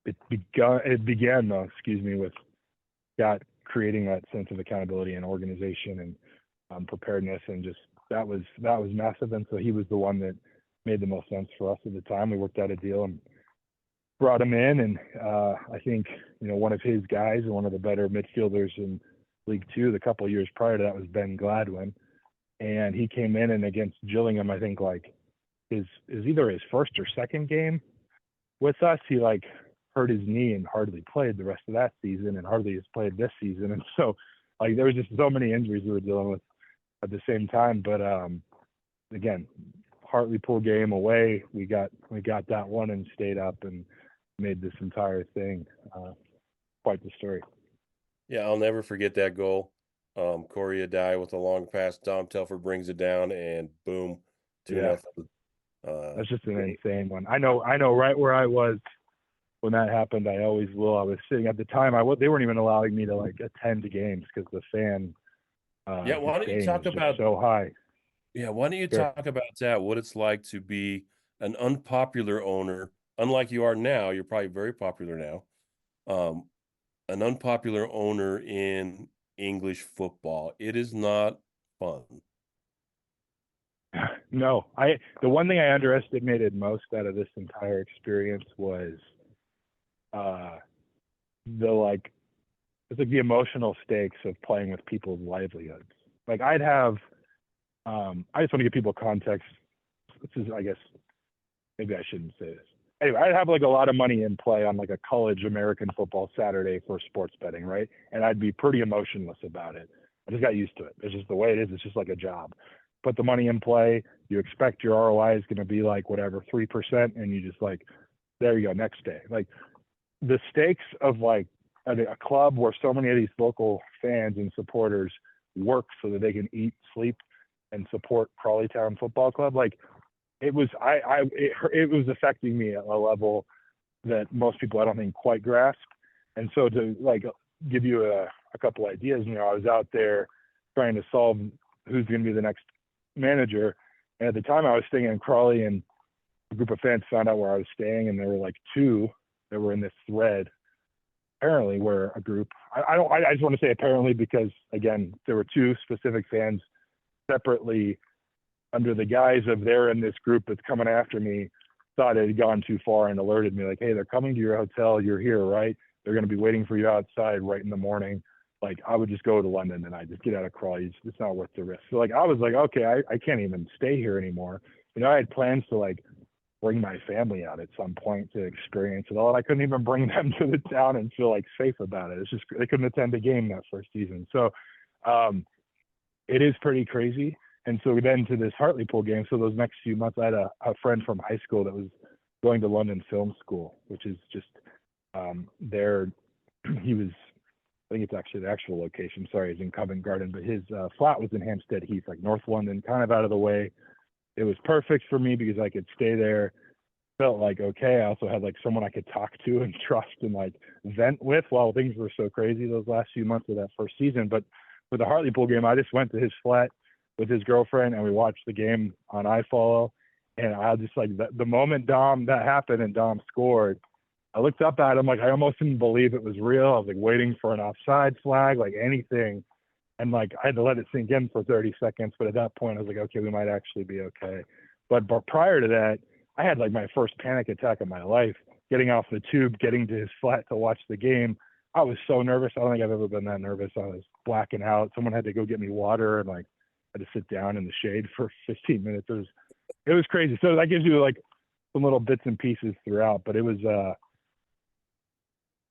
[SPEAKER 3] it began with Scott creating that sense of accountability and organization and preparedness, and just that was massive. And so he was the one that made the most sense for us at the time. We worked out a deal and brought him in, and I think one of his guys and one of the better midfielders in League 2 the couple of years prior to that was Ben Gladwin, and he came in, and against Gillingham, I think like his either his first or second game with us, he like hurt his knee and hardly played the rest of that season, and hardly has played this season. And so like there was just so many injuries we were dealing with at the same time. But again, Hartlepool game away, we got that one and stayed up and made this entire thing quite the story.
[SPEAKER 1] Yeah, I'll never forget that goal. Corey Adai with a long pass. Dom Telford brings it down, and boom, 2-0.
[SPEAKER 3] That's just an insane one. I know right where I was when that happened. I always will. I was sitting at the time. They weren't even allowing me to like attend games because the fan.
[SPEAKER 1] Yeah, why don't you talk about
[SPEAKER 3] so high?
[SPEAKER 1] Yeah, why don't you talk about that? What it's like to be an unpopular owner, unlike you are now. You're probably very popular now. An unpopular owner in English football. It is not fun.
[SPEAKER 3] No, the one thing I underestimated most out of this entire experience was it's like the emotional stakes of playing with people's livelihoods. Like I'd have, I just want to give people context. This is, I guess, maybe I shouldn't say this. Anyway, I'd have like a lot of money in play on like a college American football Saturday for sports betting, right? And I'd be pretty emotionless about it. I just got used to it. It's just the way it is. It's just like a job. Put the money in play. You expect your ROI is going to be like whatever, 3%. And you just like, there you go, next day. Like the stakes of like a club where so many of these local fans and supporters work so that they can eat, sleep, and support Crawley Town Football Club. Like, it was it was affecting me at a level that most people I don't think quite grasp. And so to like give you a couple ideas, I was out there trying to solve who's going to be the next manager. And at the time I was staying in Crawley, and a group of fans found out where I was staying, and there were like two that were in this thread. Apparently were a group. I just want to say apparently because, again, there were two specific fans separately under the guise of they're in this group that's coming after me, thought it had gone too far and alerted me like, hey, they're coming to your hotel. You're here, right? They're going to be waiting for you outside right in the morning. Like, I would just go to London and I just get out of Crawley. It's not worth the risk. So like, I was like, okay, I can't even stay here anymore. I had plans to like bring my family out at some point to experience it all. And I couldn't even bring them to the town and feel like safe about it. It's just, they couldn't attend a game that first season. So it is pretty crazy. And so then to this Hartlepool game. So those next few months, I had a friend from high school that was going to London Film School, which is just there. He was, I think it's actually the actual location. Sorry, he's in Covent Garden, but his flat was in Hampstead Heath, like North London, kind of out of the way. It was perfect for me because I could stay there. Felt like okay. I also had like someone I could talk to and trust and like vent with while things were so crazy those last few months of that first season. But for the Hartlepool game, I just went to his flat with his girlfriend and we watched the game on iFollow. And I just like the moment that happened and Dom scored, I looked up at him like I almost didn't believe it was real. I was like waiting for an offside flag, like anything. And like I had to let it sink in for 30 seconds. But at that point, I was like, okay, we might actually be okay. But prior to that, I had like my first panic attack of my life, getting off the tube, getting to his flat to watch the game. I was so nervous. I don't think I've ever been that nervous. I was blacking out. Someone had to go get me water and like I had to sit down in the shade for 15 minutes. It was crazy. So that gives you like some little bits and pieces throughout, but it was,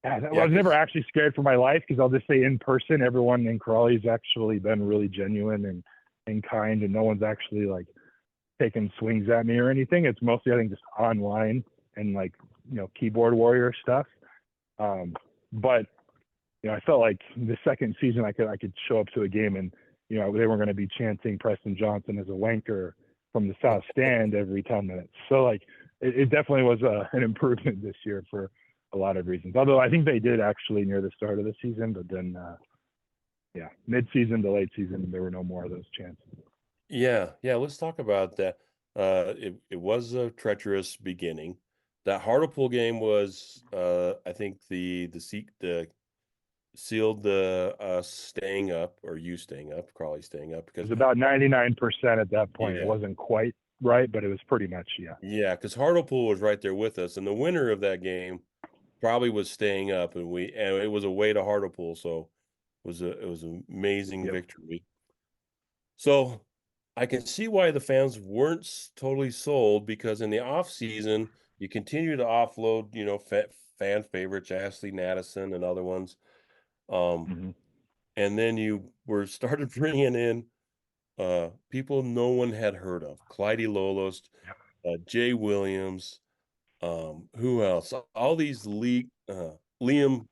[SPEAKER 3] I was never actually scared for my life because I'll just say in person, everyone in Crawley's actually been really genuine and kind, and no one's actually like taking swings at me or anything. It's mostly, I think, just online and like, keyboard warrior stuff. But, I felt like the second season I could show up to a game and, they weren't going to be chanting Preston Johnson as a wanker from the South Stand every 10 minutes. So like, it definitely was an improvement this year for a lot of reasons. Although I think they did actually near the start of the season, but then, mid-season to late season, there were no more of those chants.
[SPEAKER 1] Yeah. Let's talk about that. It was a treacherous beginning. That Hartlepool game was, I think, the sealed the staying up, or you staying up, Crawley staying up,
[SPEAKER 3] It
[SPEAKER 1] because
[SPEAKER 3] was about 99% at that point.
[SPEAKER 1] Yeah.
[SPEAKER 3] It wasn't quite right, but it was pretty much, yeah.
[SPEAKER 1] Yeah, because Hartlepool was right there with us, and the winner of that game probably was staying up, and it was away to Hartlepool, so it was an amazing victory. So I can see why the fans weren't totally sold, because in the off season you continue to offload, fan favorites, Ashley Madison and other ones, and then you were started bringing in people no one had heard of, Clyde Lolos, Jay Williams, who else? All these Liam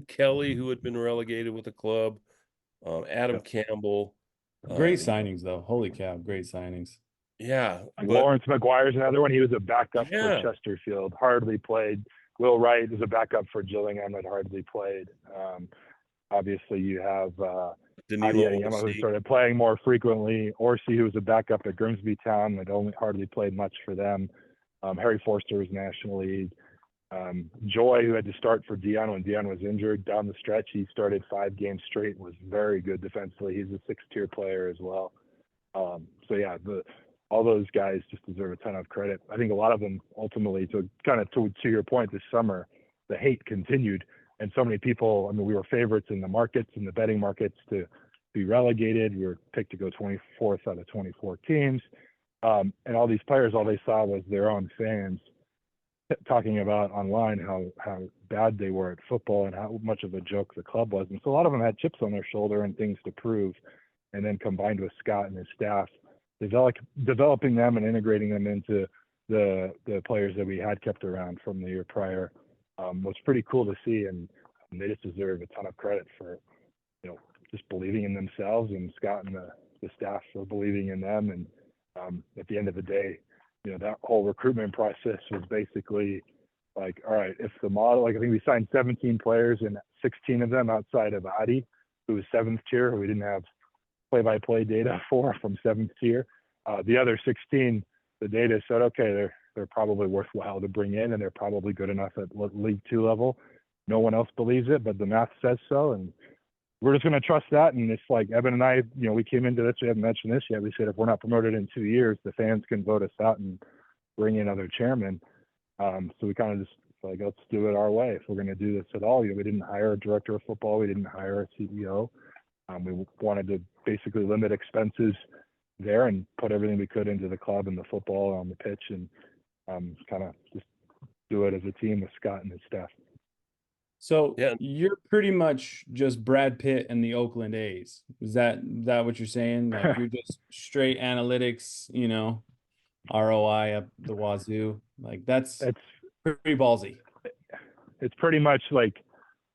[SPEAKER 1] Kelly, who had been relegated with the club, Adam Campbell.
[SPEAKER 2] Great signings, though. Holy cow, great signings.
[SPEAKER 1] Yeah.
[SPEAKER 3] Lawrence McGuire's another one. He was a backup for Chesterfield, hardly played. Will Wright is a backup for Gillingham that hardly played. Obviously, you have Danilo, who started playing more frequently. Orsi, who was a backup at Grimsby Town, that only hardly played much for them. Harry Forster was National League. Joy, who had to start for Dion when Dion was injured down the stretch, he started 5 games straight, was very good defensively. He's a 6-tier player as well. So yeah, all those guys just deserve a ton of credit. I think a lot of them ultimately, to your point, this summer, the hate continued, and so many people. I mean, we were favorites in the markets, in the betting markets, to be relegated. We were picked to go 24th out of 24 teams, and all these players, all they saw was their own fans talking about online how bad they were at football and how much of a joke the club was. And so a lot of them had chips on their shoulder and things to prove. And then combined with Scott and his staff, developing them and integrating them into the players that we had kept around from the year prior was pretty cool to see. And they just deserve a ton of credit for, just believing in themselves, and Scott and the staff for believing in them. And at the end of the day, that whole recruitment process was basically like, all right, if the model, like I think we signed 17 players and 16 of them outside of Adi, who was 7th tier, who we didn't have play-by-play data for from 7th tier. The other 16, the data said, okay, they're probably worthwhile to bring in, and they're probably good enough at League 2 level. No one else believes it, but the math says so, and we're just going to trust that. And it's like Evan and I, we came into this, we haven't mentioned this yet. We said if we're not promoted in 2 years, the fans can vote us out and bring in other chairmen. So we kind of just like, let's do it our way. If we're going to do this at all, we didn't hire a director of football, we didn't hire a CEO. We wanted to basically limit expenses there and put everything we could into the club and the football on the pitch, and kind of just do it as a team with Scott and his staff.
[SPEAKER 2] So
[SPEAKER 1] Yeah.
[SPEAKER 2] you're pretty much just Brad Pitt and the Oakland A's. Is that what you're saying? Like you're just straight analytics, ROI up the wazoo. Like that's pretty ballsy.
[SPEAKER 3] It's pretty much like,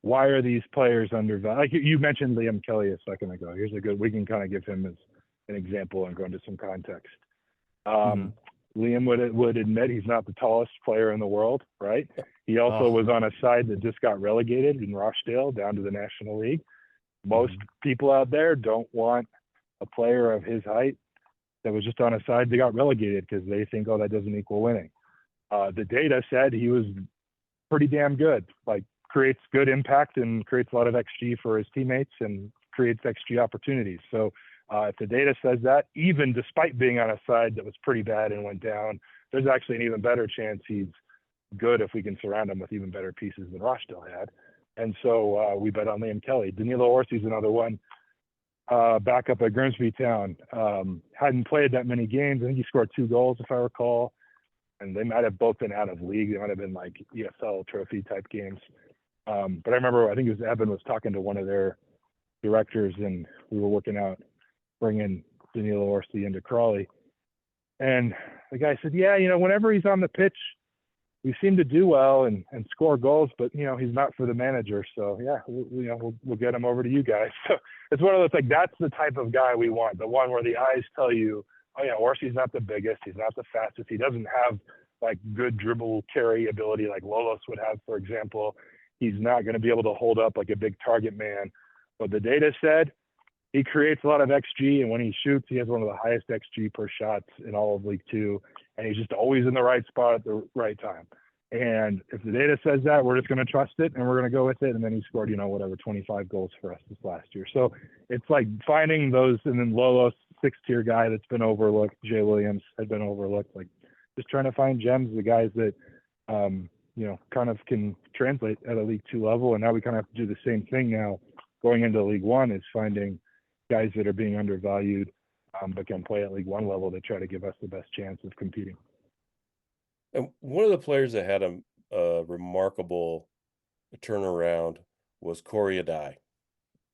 [SPEAKER 3] why are these players undervalued? Like you mentioned Liam Kelly a second ago. Here's we can kind of give him as an example and go into some context. Liam would admit he's not the tallest player in the world, right? He also was on a side that just got relegated in Rochdale down to the National League. Most people out there don't want a player of his height that was just on a side that got relegated because they think, that doesn't equal winning. The data said he was pretty damn good, like creates good impact and creates a lot of XG for his teammates and creates XG opportunities. So if the data says that, even despite being on a side that was pretty bad and went down, there's actually an even better chance he's good if we can surround him with even better pieces than Rochdale had. And so we bet on Liam Kelly. Danilo Orsi's another one, back up at Grimsby Town. Hadn't played that many games. I think he scored 2 goals, if I recall. And they might have both been out of league. They might have been like ESL trophy type games. But I remember, I think it was Evan was talking to one of their directors, and we were working out bringing Danilo Orsi into Crawley. And the guy said, whenever he's on the pitch, we seem to do well and score goals, but, he's not for the manager. So, we'll get him over to you guys. So it's one of those, like, that's the type of guy we want, the one where the eyes tell you, Orsi's not the biggest, he's not the fastest, he doesn't have, like, good dribble carry ability like Lolos would have, for example. He's not going to be able to hold up like a big target man. But the data said he creates a lot of XG, and when he shoots, he has one of the highest XG per shots in all of League 2, and he's just always in the right spot at the right time. And if the data says that, we're just going to trust it, and we're going to go with it. And then he scored, 25 goals for us this last year. So it's like finding those, and then Lolos, 6th-tier guy that's been overlooked, Jay Williams had been overlooked, like just trying to find gems, the guys that, kind of can translate at a League 2 level. And now we kind of have to do the same thing now going into League 1, is finding guys that are being undervalued, but can play at League 1 level to try to give us the best chance of competing.
[SPEAKER 1] And one of the players that had a remarkable turnaround was Corey Adai.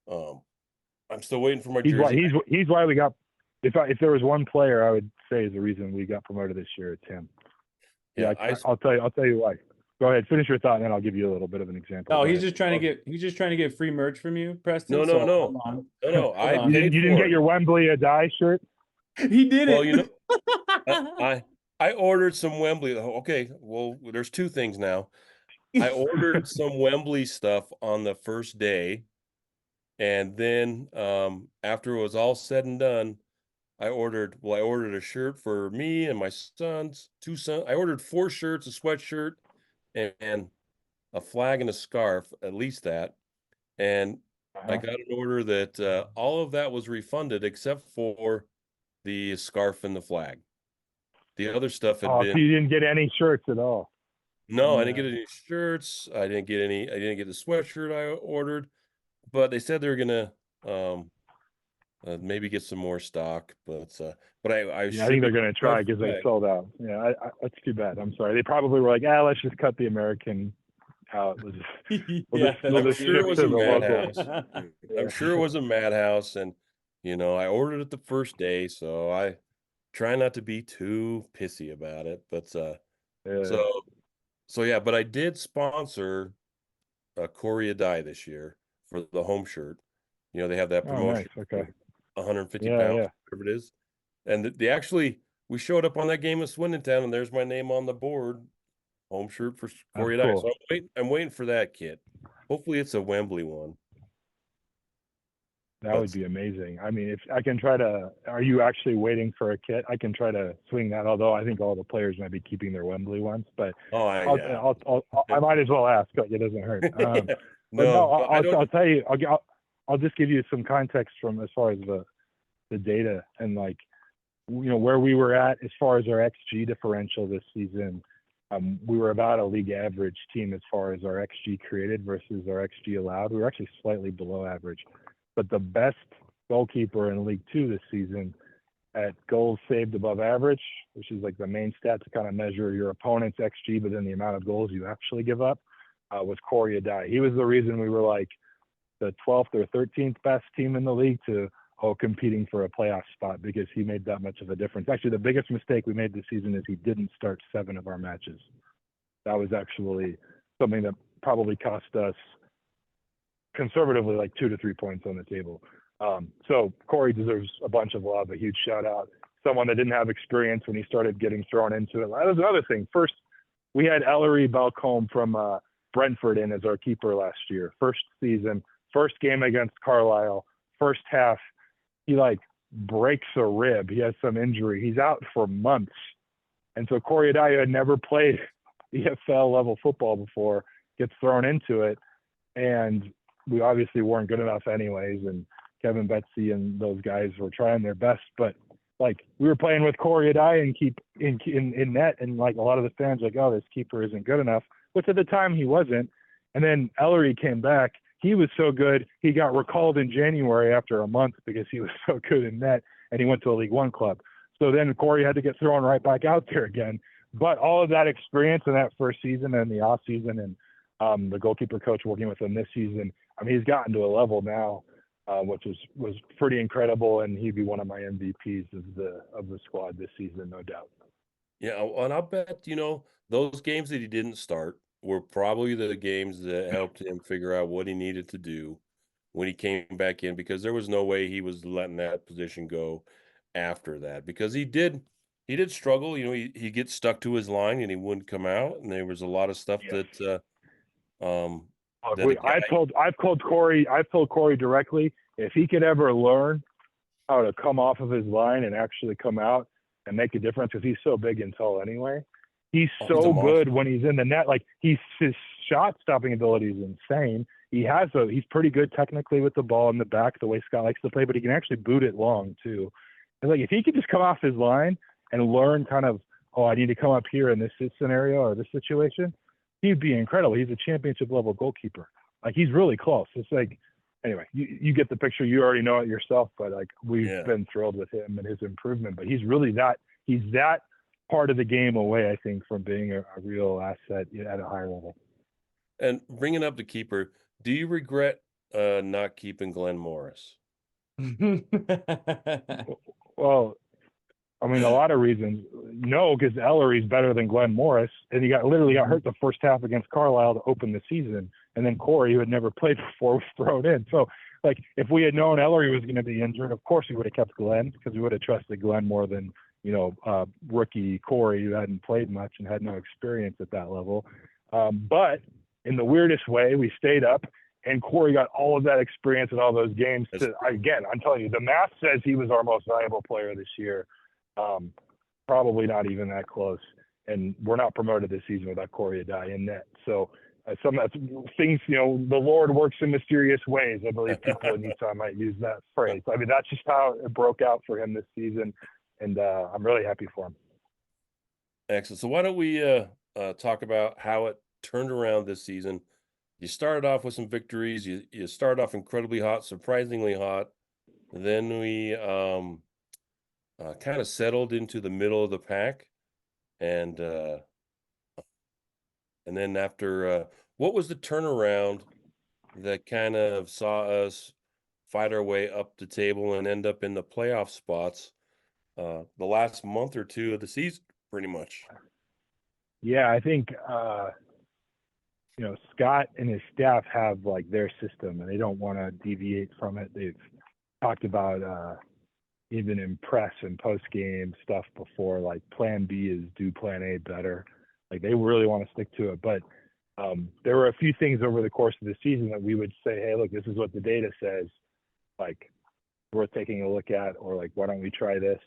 [SPEAKER 1] I'm still waiting for my jersey.
[SPEAKER 3] He's why we got. If there was one player I would say is the reason we got promoted this year, it's him. Yeah, I'll tell you why. Go ahead, finish your thought, and then I'll give you a little bit of an example.
[SPEAKER 2] Oh, he's just trying to get free merch from you, Preston.
[SPEAKER 1] No.
[SPEAKER 3] You didn't get your Wembley Adai shirt.
[SPEAKER 2] He did it.
[SPEAKER 1] Well, I ordered some Wembley. Okay, well, there's 2 things now. I ordered some Wembley stuff on the first day, and then after it was all said and done, I ordered a shirt for me and my 2 sons. I ordered 4 shirts, a sweatshirt, and a flag and a scarf, at least that. And I got an order that all of that was refunded except for the scarf and the flag. The other stuff had been.
[SPEAKER 3] So you didn't get any shirts at all?
[SPEAKER 1] No, I didn't get any shirts. I didn't get the sweatshirt I ordered, but they said they were gonna maybe get some more stock. But I
[SPEAKER 3] think they're gonna try because they sold out. Yeah, that's too bad. I'm sorry. They probably were like, let's just cut the American out.
[SPEAKER 1] I'm sure it was a madhouse. I'm sure it was a madhouse, and I ordered it the first day, so I try not to be too pissy about it. But but I did sponsor Corey Adai this year for the home shirt, They have that
[SPEAKER 3] Oh,
[SPEAKER 1] promotion,
[SPEAKER 3] nice. Okay.
[SPEAKER 1] 150
[SPEAKER 3] Yeah,
[SPEAKER 1] pounds,
[SPEAKER 3] yeah.
[SPEAKER 1] whatever it is. And they actually, we showed up on that game with Swindon Town, and there's my name on the board, home shirt for
[SPEAKER 3] That's
[SPEAKER 1] Corey and I.
[SPEAKER 3] cool.
[SPEAKER 1] So I'm waiting for that kit. Hopefully it's a Wembley one.
[SPEAKER 3] That would
[SPEAKER 1] But
[SPEAKER 3] be amazing. I mean, if I can try to, are you actually waiting for a kit? I can try to swing that. Although I think all the players might be keeping their Wembley ones, but
[SPEAKER 1] yeah.
[SPEAKER 3] I might as well ask. Like, it doesn't hurt. But no,
[SPEAKER 1] No, I don't.
[SPEAKER 3] I'll tell you. I'll just give you some context from as far as the data and like, where we were at as far as our XG differential this season. We were about a league average team as far as our XG created versus our XG allowed. We were actually slightly below average. But the best goalkeeper in League Two this season at goals saved above average, which is like the main stat to kind of measure your opponent's XG, but then the amount of goals you actually give up, was Corey Adai. He was the reason we were like the 12th or 13th best team in the league to competing for a playoff spot because he made that much of a difference. Actually, the biggest mistake we made this season is he didn't start 7 of our matches. That was actually something that probably cost us conservatively like 2 to 3 points on the table. So Corey deserves a bunch of love, a huge shout out. Someone that didn't have experience when he started getting thrown into it. That was another thing. First, we had Ellery Balcombe from Brentford in as our keeper last year. First season, first game against Carlisle, first half, he like breaks a rib. He has some injury. He's out for months. And so Corey Adai, who had never played EFL level football before, gets thrown into it. And we obviously weren't good enough anyways. And Kevin Betsy and those guys were trying their best. But like we were playing with Corey Adai and keep in net. And like a lot of the fans were like, oh, this keeper isn't good enough, which at the time he wasn't. And then Ellery came back. He was so good, he got recalled in January after a month because he was so good in net, and he went to a League One club. So then Corey had to get thrown right back out there again. But all of that experience in that first season and the off season and the goalkeeper coach working with him this season, I mean, he's gotten to a level now, which was pretty incredible, and he'd be one of my MVPs of the squad this season, no doubt.
[SPEAKER 1] Yeah, and I'll bet, those games that he didn't start were probably the games that helped him figure out what he needed to do when he came back in, because there was no way he was letting that position go after that, because he did struggle. He gets stuck to his line and he wouldn't come out, and there was a lot of stuff
[SPEAKER 3] Yes.
[SPEAKER 1] that
[SPEAKER 3] I've told Corey directly, if he could ever learn how to come off of his line and actually come out and make a difference, because he's so big and tall anyway. He's so good when he's in the net. Like his shot stopping ability is insane. He's pretty good technically with the ball in the back, the way Scott likes to play, but he can actually boot it long too. And like if he could just come off his line and learn kind of, I need to come up here in this scenario or this situation, he'd be incredible. He's a championship level goalkeeper. Like he's really close. It's like, anyway, you get the picture. You already know it yourself, but like we've been thrilled with him and his improvement. But he's that part of the game away, I think, from being a real asset at a higher level.
[SPEAKER 1] And bringing up the keeper, do you regret not keeping Glenn Morris?
[SPEAKER 3] Well, I mean, a lot of reasons. No, because Ellery's better than Glenn Morris, and he literally got hurt the first half against Carlisle to open the season, and then Corey, who had never played before, was thrown in. So, like, if we had known Ellery was going to be injured, of course we would have kept Glenn, because we would have trusted Glenn more than rookie Corey, who hadn't played much and had no experience at that level. But in the weirdest way, we stayed up, and Corey got all of that experience in all those games. Again, I'm telling you, the math says he was our most valuable player this year. Probably not even that close. And we're not promoted this season without Corey Adai in net. So some of that things, the Lord works in mysterious ways. I believe people in Utah might use that phrase. I mean, that's just how it broke out for him this season. And I'm really happy for him.
[SPEAKER 1] Excellent. So why don't we talk about how it turned around this season? You started off with some victories. You started off incredibly hot, surprisingly hot. And then we kind of settled into the middle of the pack. And then after, what was the turnaround that kind of saw us fight our way up the table and end up in the playoff spots the last month or two of the season, pretty much?
[SPEAKER 3] Yeah, I think Scott and his staff have like their system and they don't want to deviate from it. They've talked about even in press and post game stuff before, like plan B is do plan A better. Like they really want to stick to it. But there were a few things over the course of the season that we would say, hey, look, this is what the data says. Like worth taking a look at, or like, why don't we try this?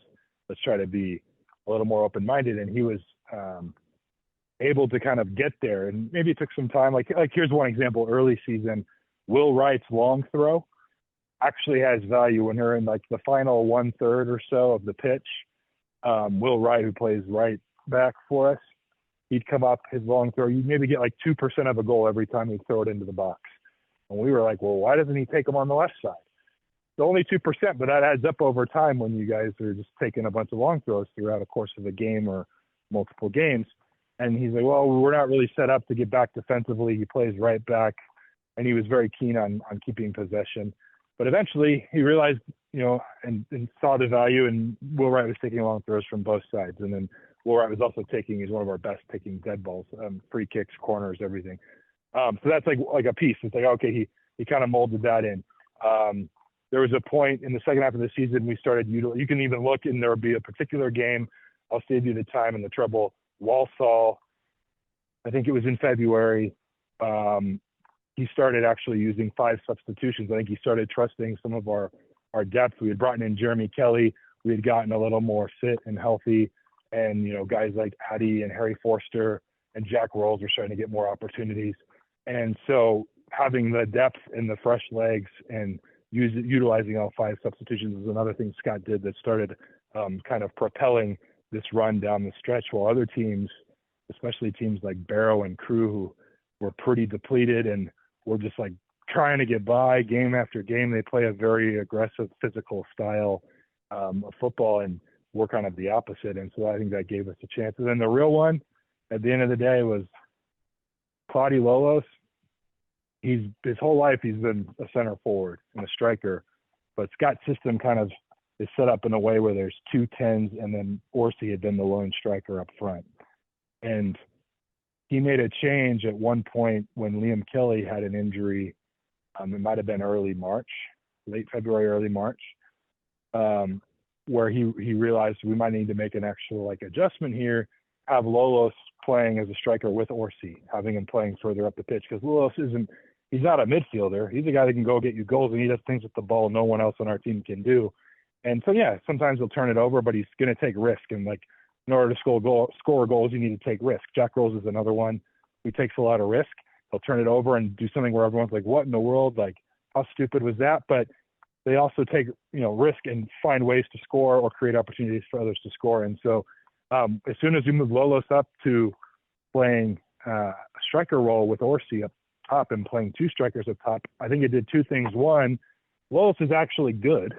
[SPEAKER 3] Let's try to be a little more open-minded. And he was able to kind of get there. And maybe it took some time. Like here's one example, early season, Will Wright's long throw actually has value when they're in like the final 1/3 or so of the pitch. Will Wright, who plays right back for us, he'd come up his long throw. You'd maybe get like 2% of a goal every time he'd throw it into the box. And we were like, well, why doesn't he take them on the left side? It's only 2%, but that adds up over time when you guys are just taking a bunch of long throws throughout a course of a game or multiple games. And he's like, well, we're not really set up to get back defensively. He plays right back, and he was very keen on keeping possession. But eventually he realized, and saw the value, and Will Wright was taking long throws from both sides. And then Will Wright was also he's one of our best taking dead balls, free kicks, corners, everything. So that's like a piece. It's like, okay, he kind of molded that in. There was a point in the second half of the season we started, you can even look, and there would be a particular game, I'll save you the time and the trouble, Walsall, I think it was in February. He started actually using 5 substitutions. I think he started trusting some of our depth. We had brought in Jeremy Kelly. We had gotten a little more fit and healthy. And, guys like Addy and Harry Forster and Jack Rolls were starting to get more opportunities. And so having the depth and the fresh legs and utilizing all 5 substitutions is another thing Scott did that started kind of propelling this run down the stretch, while other teams, especially teams like Barrow and Crew, who were pretty depleted and were just like trying to get by game after game. They play a very aggressive physical style of football, and we're kind of the opposite. And so I think that gave us a chance. And then the real one at the end of the day was Claudio Lolos. His whole life he's been a center forward and a striker, but Scott's system kind of is set up in a way where there's 2 10s, and then Orsi had been the lone striker up front. And he made a change at one point when Liam Kelly had an injury. It might have been early March, late February, early March, where he realized we might need to make an actual adjustment here, have Lolos playing as a striker with Orsi, having him playing further up the pitch, because Lolos he's not a midfielder. He's a guy that can go get you goals, and he does things with the ball no one else on our team can do. And so, yeah, sometimes he'll turn it over, but he's going to take risk. And in order to score goals, you need to take risk. Jack Rose is another one who takes a lot of risk. He'll turn it over and do something where everyone's like, what in the world? Like, how stupid was that? But they also take, risk and find ways to score or create opportunities for others to score. And so as soon as we move Lolos up to playing a striker role with Orsi up top and playing 2 strikers up top, I think it did 2 things. One, Lolos is actually good.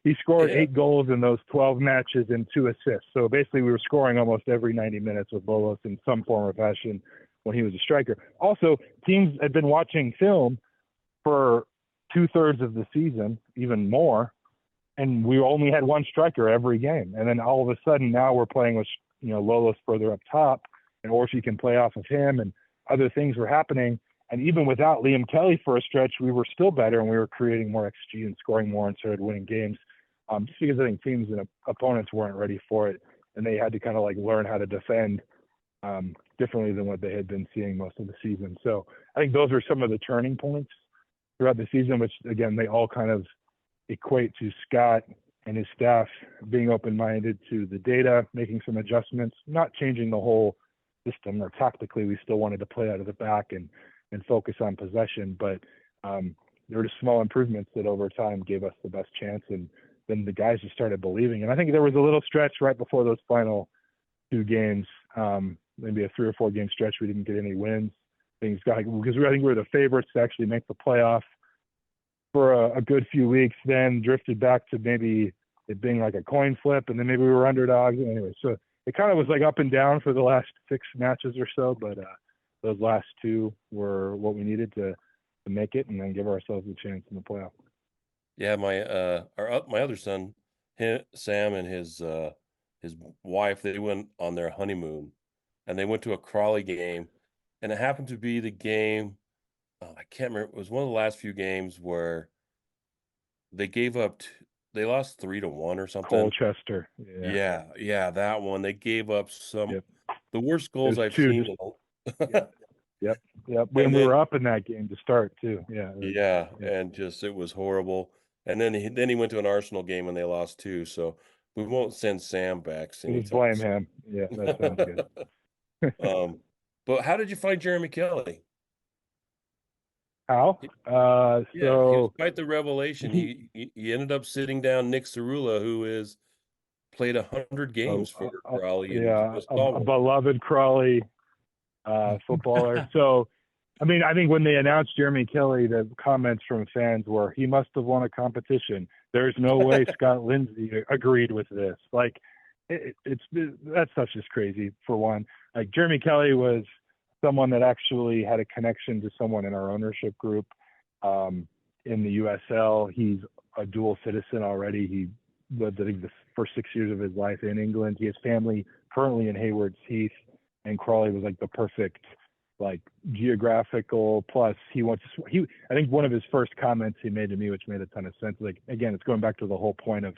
[SPEAKER 3] He scored 8 goals in those 12 matches and 2 assists. So basically we were scoring almost every 90 minutes with Lolos in some form or fashion when he was a striker. Also, teams had been watching film for 2/3 of the season, even more, and we only had 1 striker every game. And then all of a sudden now we're playing with, Lolos further up top, and Orsi can play off of him, and other things were happening. And even without Liam Kelly for a stretch, we were still better, and we were creating more XG and scoring more and started winning games. Just because I think teams and opponents weren't ready for it, and they had to kind of learn how to defend differently than what they had been seeing most of the season. So I think those were some of the turning points throughout the season, which again, they all kind of equate to Scott and his staff being open-minded to the data, making some adjustments, not changing the whole system, or tactically we still wanted to play out of the back and focus on possession, but there were just small improvements that over time gave us the best chance, and then the guys just started believing. And I think there was a little stretch right before those final 2 games, maybe a 3 or 4 game stretch, we didn't get any wins. Because I think we were the favorites to actually make the playoff for a good few weeks, then drifted back to maybe it being like a coin flip, and then maybe we were underdogs. Anyway, so it kind of was up and down for the last 6 matches or so, but those last 2 were what we needed to make it and then give ourselves a chance in the playoff.
[SPEAKER 1] Yeah, my other son, Sam, and his wife, they went on their honeymoon, and they went to a Crawley game, and it happened to be the game. I can't remember. It was one of the last few games where they gave up. They lost 3-1 or something.
[SPEAKER 3] Colchester.
[SPEAKER 1] Yeah, that one. They gave up
[SPEAKER 3] Yep.
[SPEAKER 1] the worst
[SPEAKER 3] It
[SPEAKER 1] goals
[SPEAKER 3] was
[SPEAKER 1] I've
[SPEAKER 3] 2
[SPEAKER 1] seen.
[SPEAKER 3] Yep.
[SPEAKER 1] And
[SPEAKER 3] When we
[SPEAKER 1] then
[SPEAKER 3] were up in that game to start too.
[SPEAKER 1] yeah, and just it was horrible. And then he went to an Arsenal game and they lost too. So we won't send Sam back
[SPEAKER 3] We'll just
[SPEAKER 1] anytime
[SPEAKER 3] blame
[SPEAKER 1] soon.
[SPEAKER 3] him. Yeah, that sounds good.
[SPEAKER 1] But how did you find Jeremy Kelly?
[SPEAKER 3] How?
[SPEAKER 1] Yeah, he was
[SPEAKER 3] So
[SPEAKER 1] quite the revelation.
[SPEAKER 3] he,
[SPEAKER 1] He ended up sitting down Nick Cerula, who is played 100 games for Crawley and
[SPEAKER 3] yeah,
[SPEAKER 1] was
[SPEAKER 3] a
[SPEAKER 1] stalwart.
[SPEAKER 3] beloved Crawley footballer. So, I mean, I think when they announced Jeremy Kelly, the comments from fans were, he must have won a competition. There's no way Scott Lindsay agreed with this. Like, that stuff's just crazy, for one. Like, Jeremy Kelly was someone that actually had a connection to someone in our ownership group in the USL. He's a dual citizen already. He lived, I think, the first 6 years of his life in England. He has family currently in Haywards Heath, and Crawley was like the perfect, like, geographical. Plus, I think one of his first comments he made to me, which made a ton of sense. Like, again, it's going back to the whole point of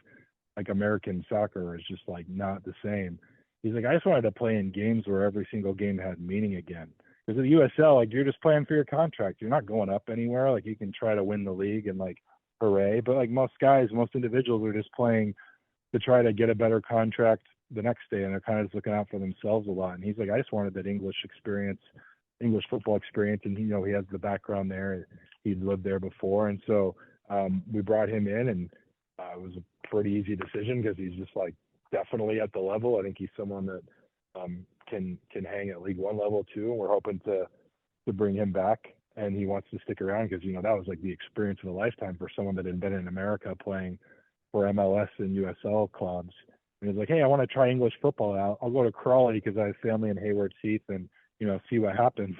[SPEAKER 3] like American soccer is just like not the same. He's like, I just wanted to play in games where every single game had meaning again. Because at the USL, like, you're just playing for your contract. You're not going up anywhere. Like, you can try to win the league and like hooray, but like most individuals are just playing to try to get a better contract the next day, and they're kind of just looking out for themselves a lot. And he's like, I just wanted that English football experience, and he has the background there. He'd lived there before, and so we brought him in, and it was a pretty easy decision because he's just like definitely at the level. I think he's someone that can hang at League One level too, and we're hoping to bring him back. And he wants to stick around because that was like the experience of a lifetime for someone that had been in America playing for MLS and USL clubs. And he's like, hey, I want to try English football. I'll go to Crawley because I have family in Haywards Heath and see what happens.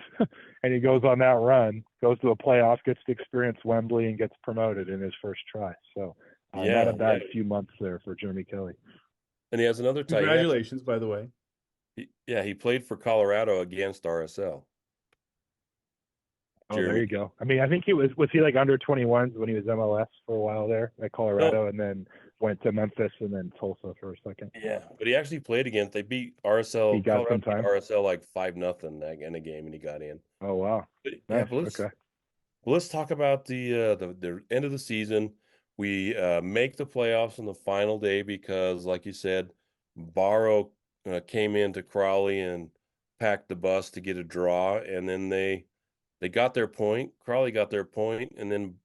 [SPEAKER 3] And he goes on that run, goes to a playoff, gets to experience Wembley, and gets promoted in his first try. So not a bad few months there for Jeremy Kelly.
[SPEAKER 1] And he has another tie.
[SPEAKER 2] Congratulations, by the way.
[SPEAKER 1] He played for Colorado against RSL.
[SPEAKER 3] Oh, there you go. I mean, I think was he like under 21s when he was MLS for a while there at Colorado, and then went to Memphis and then Tulsa for a second.
[SPEAKER 1] Yeah, but he actually played against. They beat RSL.
[SPEAKER 3] He got some time.
[SPEAKER 1] RSL like 5-0 in a game, and he got in.
[SPEAKER 3] Oh wow!
[SPEAKER 1] Nice. Yeah, let's talk about the end of the season. We make the playoffs on the final day because, like you said, Barrow came into Crawley and packed the bus to get a draw, and then they got their point. Crawley got their point, and then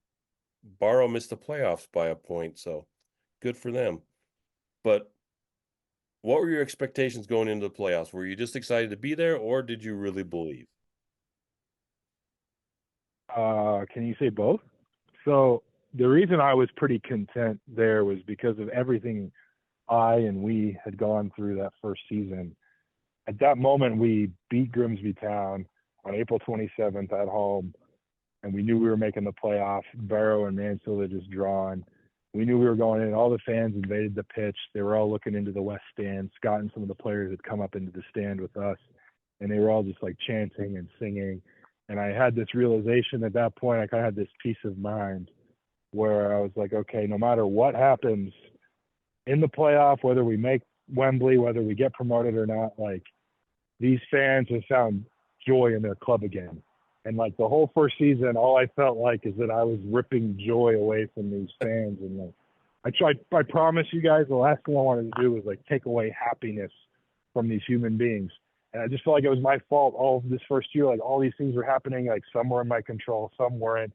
[SPEAKER 1] Barrow missed the playoffs by a point. So good for them. But what were your expectations going into the playoffs? Were you just excited to be there, or did you really believe?
[SPEAKER 3] Can you say both? So the reason I was pretty content there was because of everything I and we had gone through that first season. At that moment, we beat Grimsby Town on April 27th at home, and we knew we were making the playoff. Barrow and Mansfield had just drawn. We knew we were going in. All the fans invaded the pitch. They were all looking into the west stand. Scott and some of the players had come up into the stand with us, and they were all just like chanting and singing. And I had this realization at that point. I kind of had this peace of mind where I was like, okay, no matter what happens in the playoff, whether we make Wembley, whether we get promoted or not, like, these fans have found joy in their club again. And like the whole first season, all I felt like is that I was ripping joy away from these fans. And like, I promise you guys, the last thing I wanted to do was like take away happiness from these human beings. And I just felt like it was my fault all of this first year. Like, all these things were happening, like some were in my control, some weren't.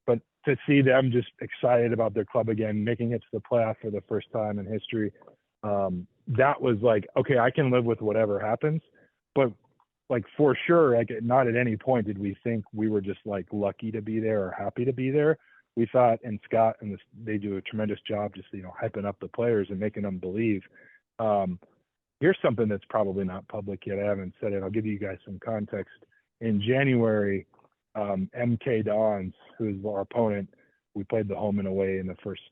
[SPEAKER 3] But to see them just excited about their club again, making it to the playoff for the first time in history, that was like, okay, I can live with whatever happens. But like, for sure, like, not at any point did we think we were just like lucky to be there or happy to be there. We thought, and Scott and they do a tremendous job just hyping up the players and making them believe. Here's something that's probably not public yet. I haven't said it. I'll give you guys some context. In January, MK Dons, who is our opponent, we played the home and away in the first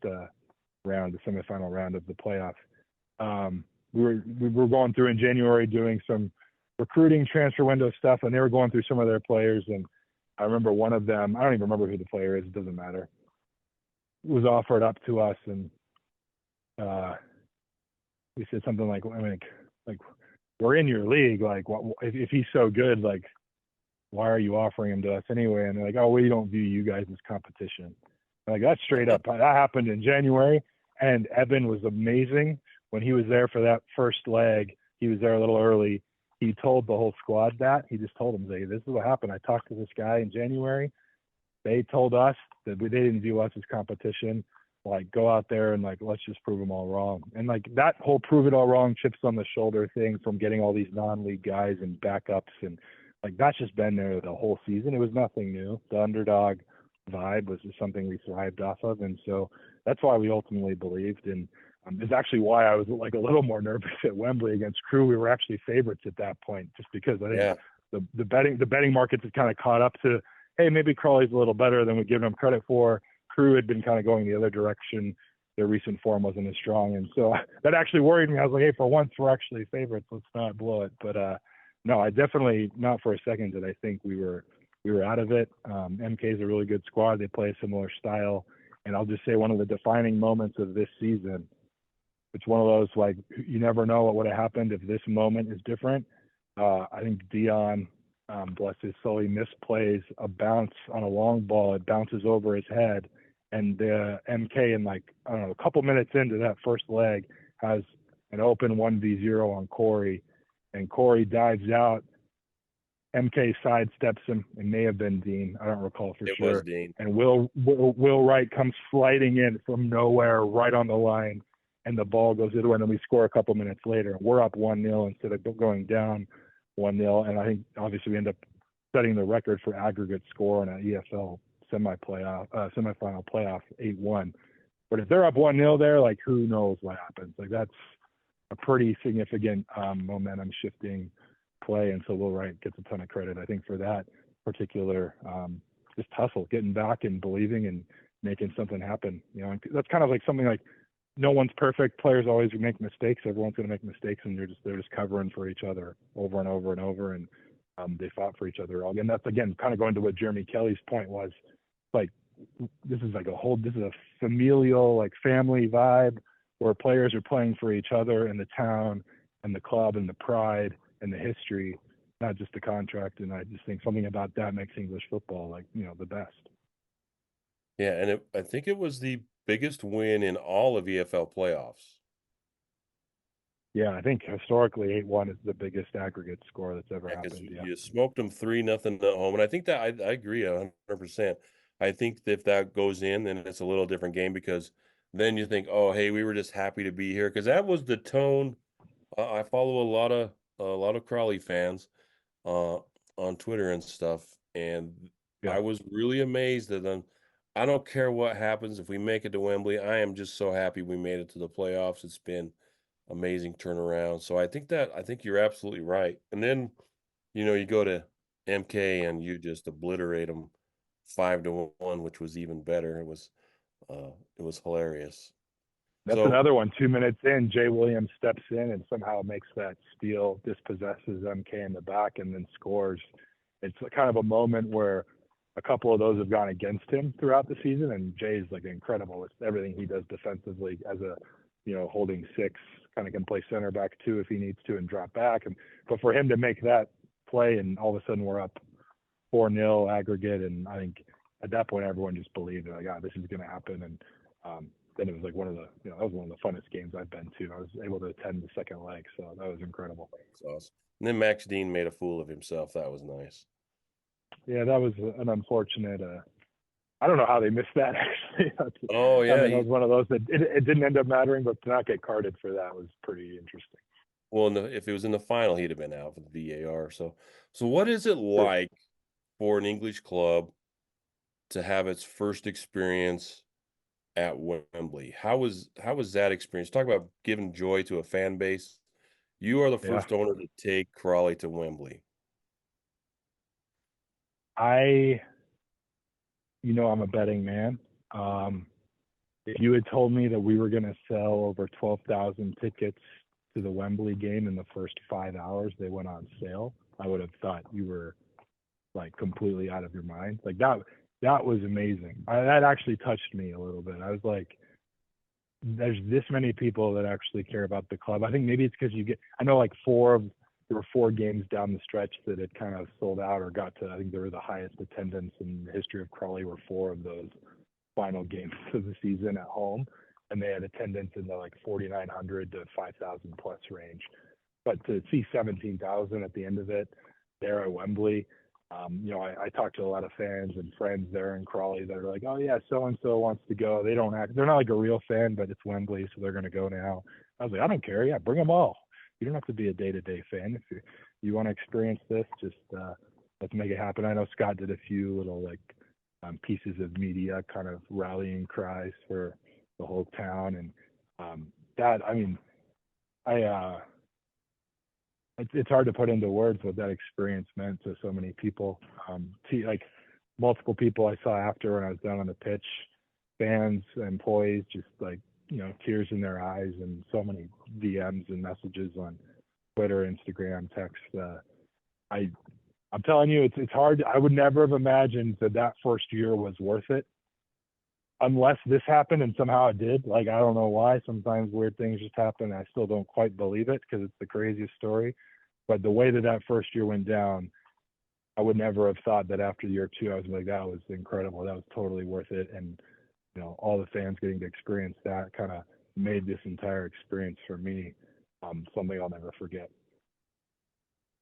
[SPEAKER 3] round, the semifinal round of the playoff. We were going through in January doing some recruiting transfer window stuff, and they were going through some of their players. And I remember one of them, I don't even remember who the player is, it doesn't matter, was offered up to us, and we said something like, we're in your league. Like, if he's so good, like, why are you offering him to us anyway? And they're like, oh, we don't view you guys as competition. Like, that's straight up. That happened in January, and Evan was amazing. When he was there for that first leg, he was there a little early. He told the whole squad that. He just told them, this is what happened. I talked to this guy in January. They told us that they didn't view us as competition. Like, go out there and, like, let's just prove them all wrong. And, like, that whole prove it all wrong, chips on the shoulder thing from getting all these non-league guys and backups, and, like, that's just been there the whole season. It was nothing new. The underdog vibe was just something we thrived off of. And so that's why we ultimately believed. And it's actually why I was, like, a little more nervous at Wembley against Crew. We were actually favorites at that point, just because I think the betting markets had kind of caught up to, hey, maybe Crawley's a little better than we give them credit for. Crew had been kind of going the other direction. Their recent form wasn't as strong. And so that actually worried me. I was like, hey, for once we're actually favorites. Let's not blow it. But no, I definitely, not for a second did I think we were out of it. MK is a really good squad. They play a similar style. And I'll just say one of the defining moments of this season, it's one of those, like, you never know what would have happened if this moment is different. I think Dion, bless his soul, he misplays a bounce on a long ball. It bounces over his head. And MK, in, like, I don't know, a couple minutes into that first leg, has an open 1v0 on Corey. And Corey dives out. MK sidesteps him. It may have been Dean. I don't recall for sure.
[SPEAKER 1] It was Dean.
[SPEAKER 3] And Will Wright comes sliding in from nowhere right on the line. And the ball goes in, and then we score a couple minutes later. We're up 1-0 instead of going down 1-0. And I think, obviously, we end up setting the record for aggregate score in an EFL semifinal playoff, 8-1. But if they're up 1-0 there, like, who knows what happens? Like, that's a pretty significant momentum shifting play. And so Will Wright gets a ton of credit, I think, for that particular just hustle, getting back and believing and making something happen. You know, and that's kind of like something like, no one's perfect. Players always make mistakes. Everyone's going to make mistakes, and they're just covering for each other over and over and over. And they fought for each other all. And that's, again, kind of going to what Jeremy Kelly's point was, like, this is a familial, like, family vibe where players are playing for each other and the town and the club and the pride and the history, not just the contract. And I just think something about that makes English football, like, you know, the best.
[SPEAKER 1] Yeah, and I think it was the biggest win in all of EFL playoffs.
[SPEAKER 3] Yeah, I think historically 8-1 is the biggest aggregate score that's ever
[SPEAKER 1] Yeah, 'cause
[SPEAKER 3] happened.
[SPEAKER 1] you smoked them 3-0 at home, and I think that I agree 100%. I think that if that goes in, then it's a little different game, because then you think, oh, hey, we were just happy to be here, because that was the tone. I follow a lot of Crawley fans on Twitter and stuff, and
[SPEAKER 3] Yeah.
[SPEAKER 1] I was really amazed at them. I don't care what happens if we make it to Wembley. I am just so happy we made it to the playoffs. It's been amazing turnaround. So I think you're absolutely right. And then, you go to MK and you just obliterate them 5-1, which was even better. It was hilarious.
[SPEAKER 3] That's another one. 2 minutes in, Jay Williams steps in and somehow makes that steal, dispossesses MK in the back, and then scores. It's kind of a moment where a couple of those have gone against him throughout the season, and Jay's, like, incredible. It's everything he does defensively as a, holding six, kind of can play center back too if he needs to and drop back. But for him to make that play, and all of a sudden we're up 4-0 aggregate, and I think at that point everyone just believed, like, this is going to happen. And then it was like one of the, that was one of the funnest games I've been to. I was able to attend the second leg, so that was incredible.
[SPEAKER 1] That's awesome. And then Max Dean made a fool of himself. That was nice.
[SPEAKER 3] Yeah, that was an unfortunate. I don't know how they missed that, actually.
[SPEAKER 1] Oh, yeah.
[SPEAKER 3] That was one of those that it didn't end up mattering, but to not get carded for that was pretty interesting.
[SPEAKER 1] Well, if it was in the final, he'd have been out for the VAR. So what is it like for an English club to have its first experience at Wembley? How was that experience? Talk about giving joy to a fan base. You are the first owner to take Crawley to Wembley.
[SPEAKER 3] I'm a betting man. If you had told me that we were going to sell over 12,000 tickets to the Wembley game in the first 5 hours they went on sale, I would have thought you were like completely out of your mind. Like that was amazing. That actually touched me a little bit. I was like, there's this many people that actually care about the club. I think maybe it's because I know like there were 4 games down the stretch that had kind of sold out or got to, I think there were the highest attendance in the history of Crawley were 4 of those final games of the season at home. And they had attendance in the like 4,900 to 5,000 plus range. But to see 17,000 at the end of it there at Wembley, I talked to a lot of fans and friends there in Crawley that are like, oh yeah, so-and-so wants to go. They're not like a real fan, but it's Wembley, so they're going to go now. I was like, I don't care. Yeah, bring them all. You don't have to be a day-to-day fan. If you want to experience this, just let's make it happen. I know Scott did a few little like pieces of media kind of rallying cries for the whole town. And it's hard to put into words what that experience meant to so many people. Like multiple people I saw after when I was down on the pitch, fans, employees, just like, tears in their eyes, and so many DMs and messages on Twitter, Instagram, text. I'm telling you, it's hard. I would never have imagined that first year was worth it unless this happened, and somehow it did. Like, I don't know why. Sometimes weird things just happen. I still don't quite believe it because it's the craziest story. But the way that first year went down, I would never have thought that after year 2, I was like, that was incredible. That was totally worth it. And, all the fans getting to experience that kind of made this entire experience for me something I'll never forget.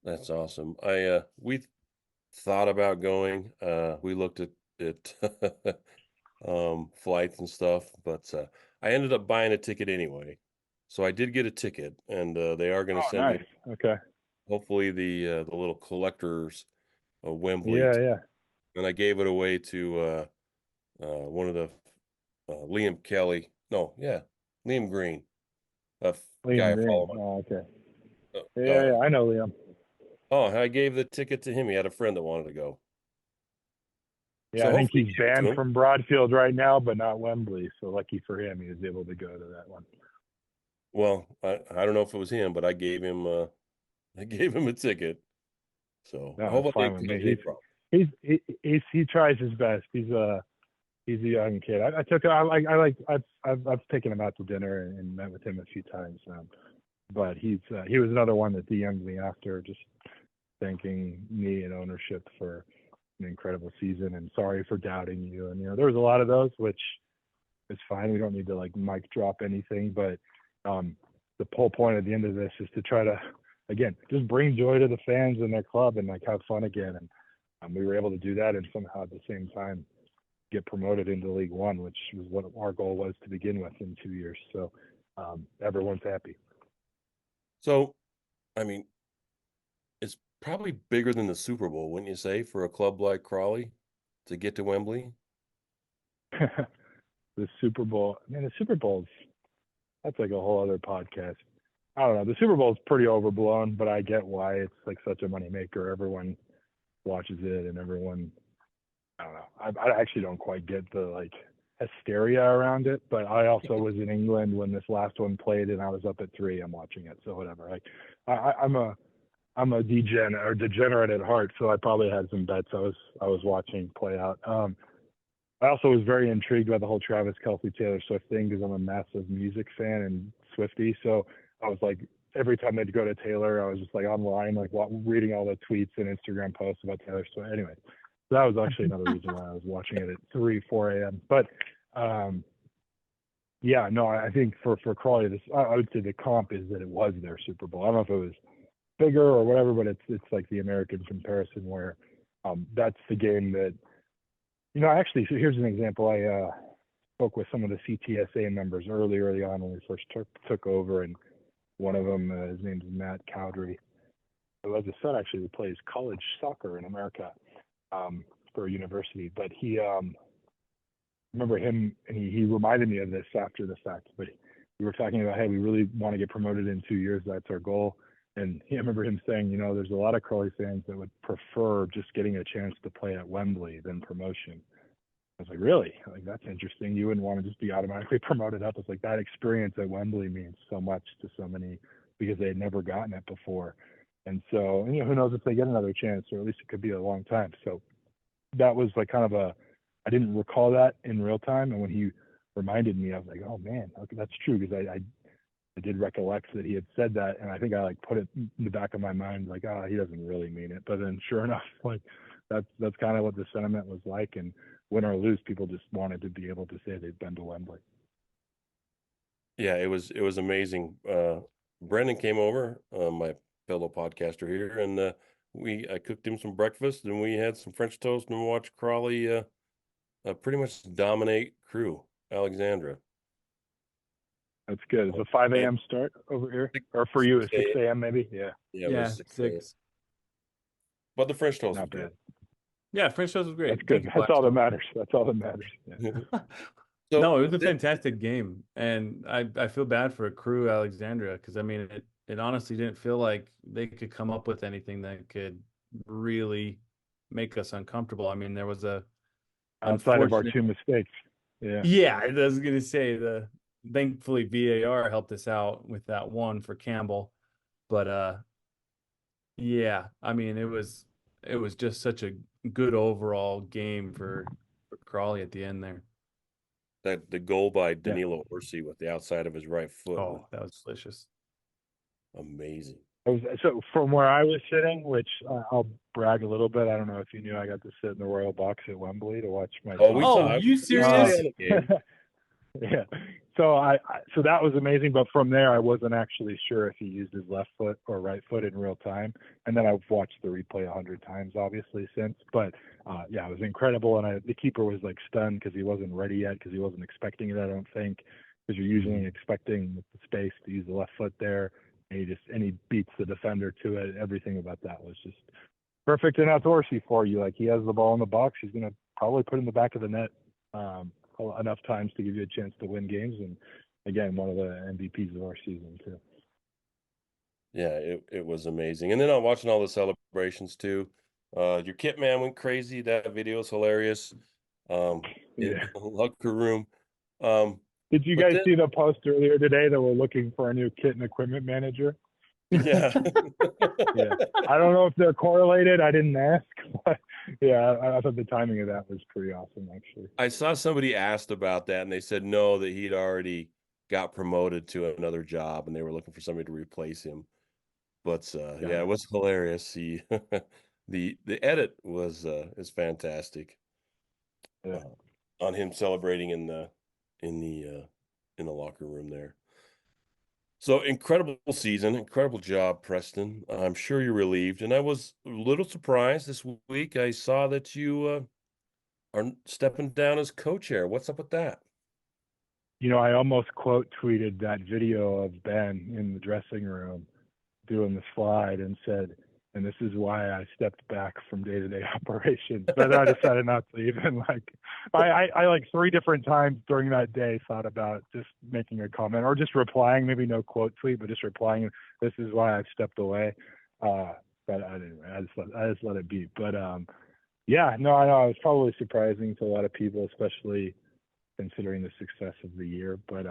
[SPEAKER 1] That's awesome. We thought about going. We looked at flights and stuff, but I ended up buying a ticket anyway. So I did get a ticket, and they are going to send
[SPEAKER 3] nice.
[SPEAKER 1] me,
[SPEAKER 3] Okay.
[SPEAKER 1] hopefully, the little collector's Wembley.
[SPEAKER 3] Yeah.
[SPEAKER 1] And I gave it away to one of the Liam Kelly. No, yeah, Liam Green, a
[SPEAKER 3] Liam
[SPEAKER 1] guy I
[SPEAKER 3] Green.
[SPEAKER 1] follow.
[SPEAKER 3] Oh, okay. Yeah, I know Liam.
[SPEAKER 1] Oh, I gave the ticket to him. He had a friend that wanted to go.
[SPEAKER 3] Yeah,
[SPEAKER 1] So
[SPEAKER 3] I think he's
[SPEAKER 1] hopefully
[SPEAKER 3] banned from Broadfield right now, but not Wembley. So lucky for him, he was able to go to that one.
[SPEAKER 1] Well, I don't know if it was him, but I gave him a ticket. So
[SPEAKER 3] No,
[SPEAKER 1] I hope
[SPEAKER 3] that's
[SPEAKER 1] I
[SPEAKER 3] fine
[SPEAKER 1] didn't
[SPEAKER 3] with
[SPEAKER 1] cause
[SPEAKER 3] me.
[SPEAKER 1] any problem.
[SPEAKER 3] He tries his best. He's a young kid. I've taken him out to dinner and met with him a few times. But he was another one that DM'd me after, just thanking me and ownership for an incredible season and sorry for doubting you. And there was a lot of those, which is fine. We don't need to like mic drop anything, but the whole point at the end of this is to try to, again, just bring joy to the fans and their club and like have fun again. And we were able to do that, and somehow at the same time get promoted into League One, which was what our goal was to begin with in 2 years. So everyone's happy.
[SPEAKER 1] So, I mean, it's probably bigger than the Super Bowl, wouldn't you say, for a club like Crawley to get to Wembley?
[SPEAKER 3] The Super Bowl, man, that's like a whole other podcast. I don't know. The Super Bowl is pretty overblown, but I get why it's like such a moneymaker. Everyone watches it, and everyone, I don't know. I actually don't quite get the like hysteria around it, but I also was in England when this last one played, and I was up at 3 a.m. watching it. So whatever. Like, I'm a degenerate at heart, so I probably had some bets I was watching play out. I also was very intrigued by the whole Travis Kelce Taylor Swift thing because I'm a massive music fan and Swiftie. So I was like, every time they'd go to Taylor, I was just like online, like reading all the tweets and Instagram posts about Taylor Swift. Anyway, so that was actually another reason why I was watching it at 4 a.m. But yeah, no, I think for Crawley, I would say the comp is that it was their Super Bowl. I don't know if it was bigger or whatever, but it's like the American comparison where that's the game that, actually, so here's an example. I spoke with some of the CTSA members early on when we first took over, and one of them, his name's Matt Cowdery, who has a son actually who plays college soccer in America for a university. But he, remember him, and he reminded me of this after the fact, but we were talking about, hey, we really want to get promoted in 2 years. That's our goal. And I remember him saying, there's a lot of Crawley fans that would prefer just getting a chance to play at Wembley than promotion. I was like, really? Like, that's interesting. You wouldn't want to just be automatically promoted up. It's like that experience at Wembley means so much to so many because they had never gotten it before. And so, who knows if they get another chance, or at least it could be a long time. So that was like kind of I didn't recall that in real time. And when he reminded me, I was like, oh man, okay, that's true. Because I did recollect that he had said that. And I think I like put it in the back of my mind, like, he doesn't really mean it. But then sure enough, like that's kind of what the sentiment was like. And win or lose, people just wanted to be able to say they've been to Wembley.
[SPEAKER 1] Yeah, it was amazing. Brendan came over, my fellow podcaster here, and I cooked him some breakfast, and we had some French toast, and watched Crawley pretty much dominate Crew Alexandra.
[SPEAKER 3] That's good. It's a 5 a.m. start over here, or for you, it's 6 a.m. maybe. Yeah.
[SPEAKER 1] Yeah, it
[SPEAKER 2] Yeah,
[SPEAKER 1] was
[SPEAKER 2] 6.
[SPEAKER 1] But the French toast
[SPEAKER 3] Not
[SPEAKER 1] was
[SPEAKER 3] bad.
[SPEAKER 1] good.
[SPEAKER 2] Yeah, French toast was great.
[SPEAKER 3] That's good. That's all that matters. That's all that matters. Yeah.
[SPEAKER 1] So
[SPEAKER 2] No, it was a fantastic game, and I feel bad for Crew Alexandria, because I mean it honestly didn't feel like they could come up with anything that could really make us uncomfortable. I mean, there was a
[SPEAKER 3] Outside of our
[SPEAKER 2] unfortunate-
[SPEAKER 3] two mistakes. Yeah.
[SPEAKER 2] Yeah, I was gonna say thankfully VAR helped us out with that one for Campbell, but yeah, I mean it was just such a good overall game for Crawley at the end there.
[SPEAKER 1] that the goal by Danilo Orsi with the outside of his right foot was
[SPEAKER 2] Oh, that was delicious.
[SPEAKER 1] amazing.
[SPEAKER 3] So from where I was sitting, which I'll brag a little bit. I don't know if you knew, I got to sit in the Royal Box at Wembley to watch my.
[SPEAKER 1] Oh, we
[SPEAKER 2] Oh,
[SPEAKER 1] saw it.
[SPEAKER 2] you
[SPEAKER 1] We saw
[SPEAKER 2] serious?
[SPEAKER 1] it on the game.
[SPEAKER 3] Yeah. So so that was amazing, but from there I wasn't actually sure if he used his left foot or right foot in real time. And then I've watched the replay 100 times obviously since. But yeah, it was incredible, and the keeper was like stunned because he wasn't ready yet, because he wasn't expecting it, I don't think, because you're usually expecting with the space to use the left foot there, and he beats the defender to it. Everything about that was just perfect, and that's Orsi for you. Like, he has the ball in the box, he's gonna probably put it in the back of the net enough times to give you a chance to win games. And again, one of the MVPs of our season too.
[SPEAKER 1] Yeah, it was amazing. And then I'm watching all the celebrations too. Your kit man went crazy. That video is hilarious. In
[SPEAKER 3] Yeah.
[SPEAKER 1] the locker room.
[SPEAKER 3] Did you
[SPEAKER 1] But
[SPEAKER 3] guys
[SPEAKER 1] then-
[SPEAKER 3] see the post earlier today that we're looking for a new kit and equipment manager?
[SPEAKER 1] Yeah.
[SPEAKER 3] Yeah. I don't know if they're correlated. I didn't ask, but yeah, I thought the timing of that was pretty awesome, actually.
[SPEAKER 1] I saw somebody asked about that, and they said no, that he'd already got promoted to another job, and they were looking for somebody to replace him. But yeah, it was hilarious. He the edit was is fantastic.
[SPEAKER 3] Yeah.
[SPEAKER 1] On him celebrating in the locker room there. So incredible season, incredible job, Preston. I'm sure you're relieved, and I was a little surprised this week. I saw that you are stepping down as co-chair. What's up with that?
[SPEAKER 3] I almost quote tweeted that video of Ben in the dressing room doing the slide and said, and this is why I stepped back from day-to-day operations. But I decided not to even I like 3 different times during that day thought about just making a comment or just replying, maybe no quote tweet, but just replying, this is why I've stepped away. But anyway, I just let it be. But yeah, no, I know it was probably surprising to a lot of people, especially considering the success of the year. But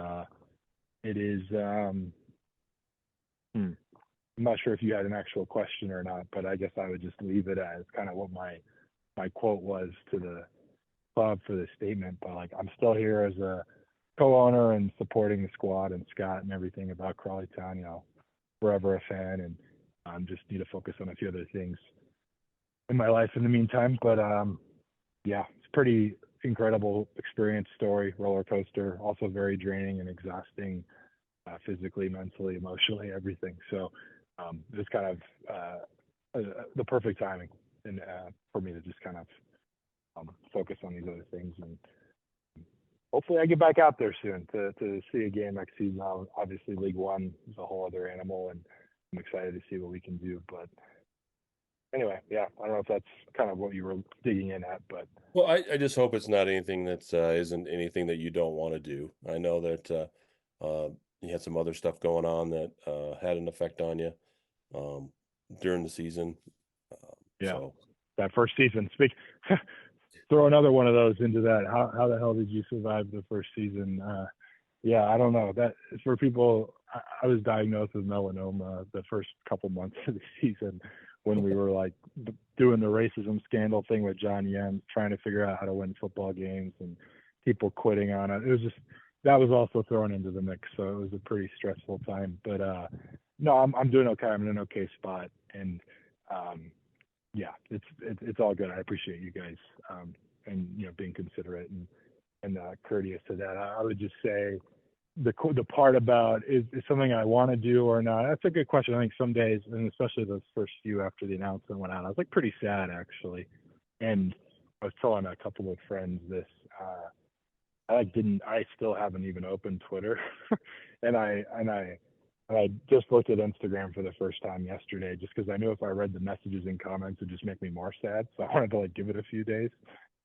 [SPEAKER 3] it is, I'm not sure if you had an actual question or not, but I guess I would just leave it as kind of what my quote was to the club for the statement. But like, I'm still here as a co-owner and supporting the squad and Scott and everything about Crawley Town. Forever a fan, and just need to focus on a few other things in my life in the meantime. But yeah, it's pretty incredible experience, story, roller coaster, also very draining and exhausting, physically, mentally, emotionally, everything. So it's kind of the perfect timing and for me to just kind of focus on these other things, and hopefully I get back out there soon to see a game next season. Obviously League One is a whole other animal, and I'm excited to see what we can do. But anyway, yeah, I don't know if that's kind of what you were digging in at, but
[SPEAKER 1] Well, I just hope it's not anything that isn't anything that you don't want to do. I know that you had some other stuff going on that had an effect on you during the season.
[SPEAKER 3] yeah,
[SPEAKER 1] So.
[SPEAKER 3] that first season. Throw another one of those into that. How the hell did you survive the first season? Yeah, I don't know. That for people I was diagnosed with melanoma the first couple months of the season when we were like doing the racism scandal thing with John Yen, trying to figure out how to win football games and people quitting on it. It was just, that was also thrown into the mix. So it was a pretty stressful time, but no, I'm doing okay. I'm in an okay spot. And yeah, it's all good. I appreciate you guys and, you know, being considerate and courteous to that. I would just say, the part about is something I want to do or not. That's a good question. I think some days, and especially those first few after the announcement went out, I was like pretty sad actually. And I was telling a couple of friends this. I still haven't even opened Twitter, and I just looked at Instagram for the first time yesterday, just because I knew if I read the messages and comments, it'd just make me more sad. So I wanted to like give it a few days.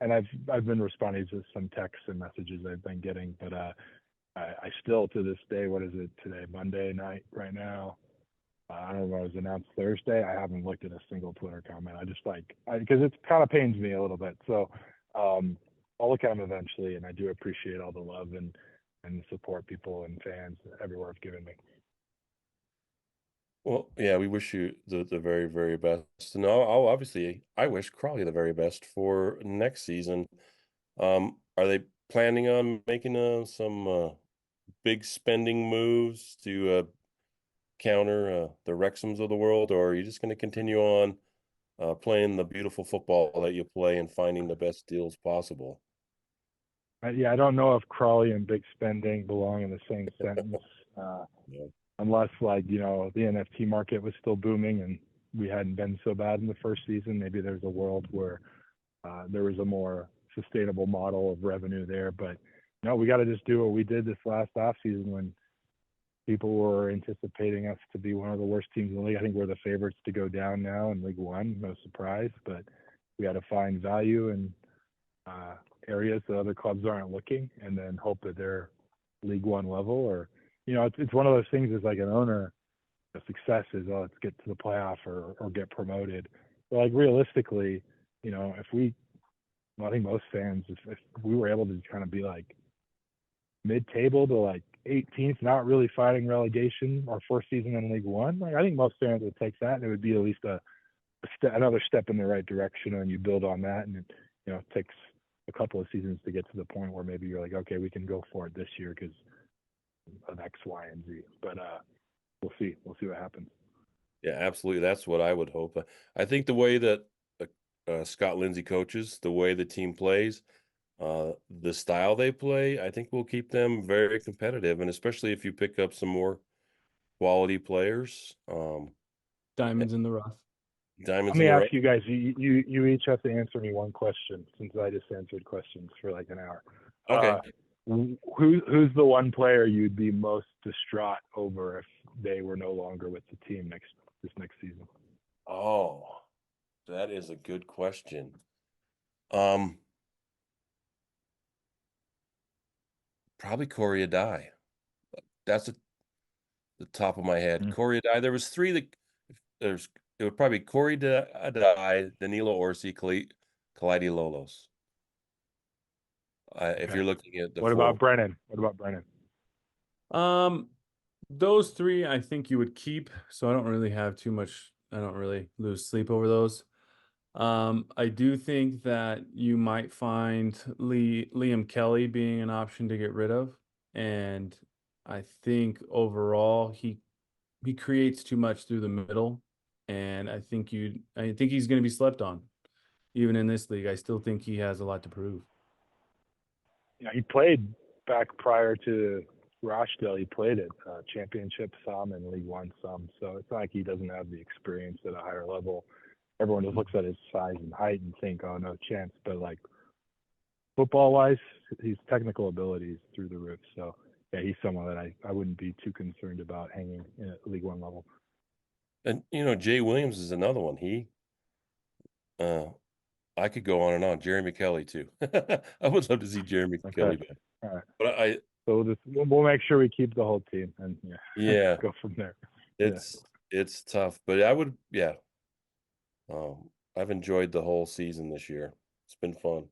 [SPEAKER 3] And I've been responding to some texts and messages I've been getting, but I still, to this day, what is it today? Monday night right now. I don't know if it was announced Thursday. I haven't looked at a single Twitter comment. I just because it kind of pains me a little bit. So I'll look at them eventually, and I do appreciate all the love and the support people and fans everywhere have given me.
[SPEAKER 1] Well, yeah, we wish you the very, very best. And I'll obviously, I wish Crawley the very best for next season. Are they planning on making some big spending moves to counter the Wrexhams of the world, or are you just going to continue on playing the beautiful football that you play and finding the best deals possible?
[SPEAKER 3] Yeah, I don't know if Crawley and big spending belong in the same sentence,
[SPEAKER 1] Yeah.
[SPEAKER 3] unless like, you know, the NFT market was still booming and we hadn't been so bad in the first season. Maybe there's a world where there was a more sustainable model of revenue there. But no, we got to just do what we did this last offseason when people were anticipating us to be one of the worst teams in the league. I think we're the favorites to go down now in League One, no surprise. But we got to find value in areas that other clubs aren't looking, and then hope that they're League One level. Or, you know, it's one of those things as like an owner, the success is, oh, let's get to the playoff or get promoted. But like realistically, you know, I think most fans, if we were able to kind of be like mid-table to like 18th, not really fighting relegation our first season in League One, like I think most fans would take that, and it would be at least another step in the right direction, and you build on that, and it, you know, it takes a couple of seasons to get to the point where maybe you're like, okay, we can go for it this year because of X, Y, and Z. But we'll see what happens.
[SPEAKER 1] Yeah, absolutely. That's what I would hope. I think the way that Scott Lindsay coaches, the way the team plays, the style they play, I think will keep them very competitive. And especially if you pick up some more quality players,
[SPEAKER 2] Diamonds in the rough.
[SPEAKER 1] diamonds
[SPEAKER 3] Let me
[SPEAKER 1] in the
[SPEAKER 3] ask
[SPEAKER 1] rough.
[SPEAKER 3] you guys. You each have to answer me one question, since I just answered questions for like an hour.
[SPEAKER 1] Okay.
[SPEAKER 3] Who's the one player you'd be most distraught over if they were no longer with the team this next season?
[SPEAKER 1] Oh, that is a good question. Probably Corey Adai. That's at the top of my head. Corey Adai. There was three that it would probably be Corey Adai, Danilo Orsi, Kalidi Lolos. If you're looking at the
[SPEAKER 3] What about Brennan? What about Brennan?
[SPEAKER 2] Those three I think you would keep, so I don't really lose sleep over those. I do think that you might find Liam Kelly being an option to get rid of, and I think overall he creates too much through the middle, and I think he's going to be slept on, even in this league. I still think he has a lot to prove.
[SPEAKER 3] Yeah, he played back prior to Rochdale. He played at Championship some and League One some, so it's not like he doesn't have the experience at a higher level. Everyone just looks at his size and height and think, oh, no chance. But like football-wise, his technical ability is through the roof. So yeah, he's someone that I wouldn't be too concerned about hanging at League One level.
[SPEAKER 1] And you know, Jay Williams is another one. I could go on and on. Jeremy Kelly too. I would love to see Jeremy Kelly back.
[SPEAKER 3] All right.
[SPEAKER 1] But
[SPEAKER 3] So we'll make sure we keep the whole team and
[SPEAKER 1] yeah,
[SPEAKER 3] go from there.
[SPEAKER 1] It's tough, but I would, yeah. I've enjoyed the whole season this year. It's been fun.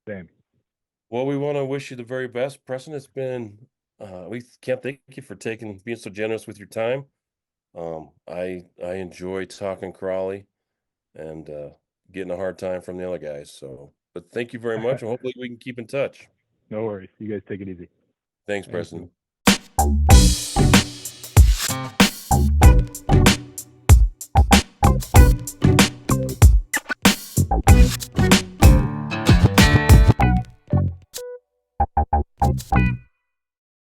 [SPEAKER 3] Same.
[SPEAKER 1] Well, we want to wish you the very best, Preston. It's been We can't thank you for being so generous with your time. I enjoy talking Crawley and getting a hard time from the other guys. So, but thank you very much, and hopefully we can keep in touch.
[SPEAKER 3] No worries. You guys take it easy.
[SPEAKER 1] Thanks,
[SPEAKER 2] Thank
[SPEAKER 1] Preston.
[SPEAKER 2] you.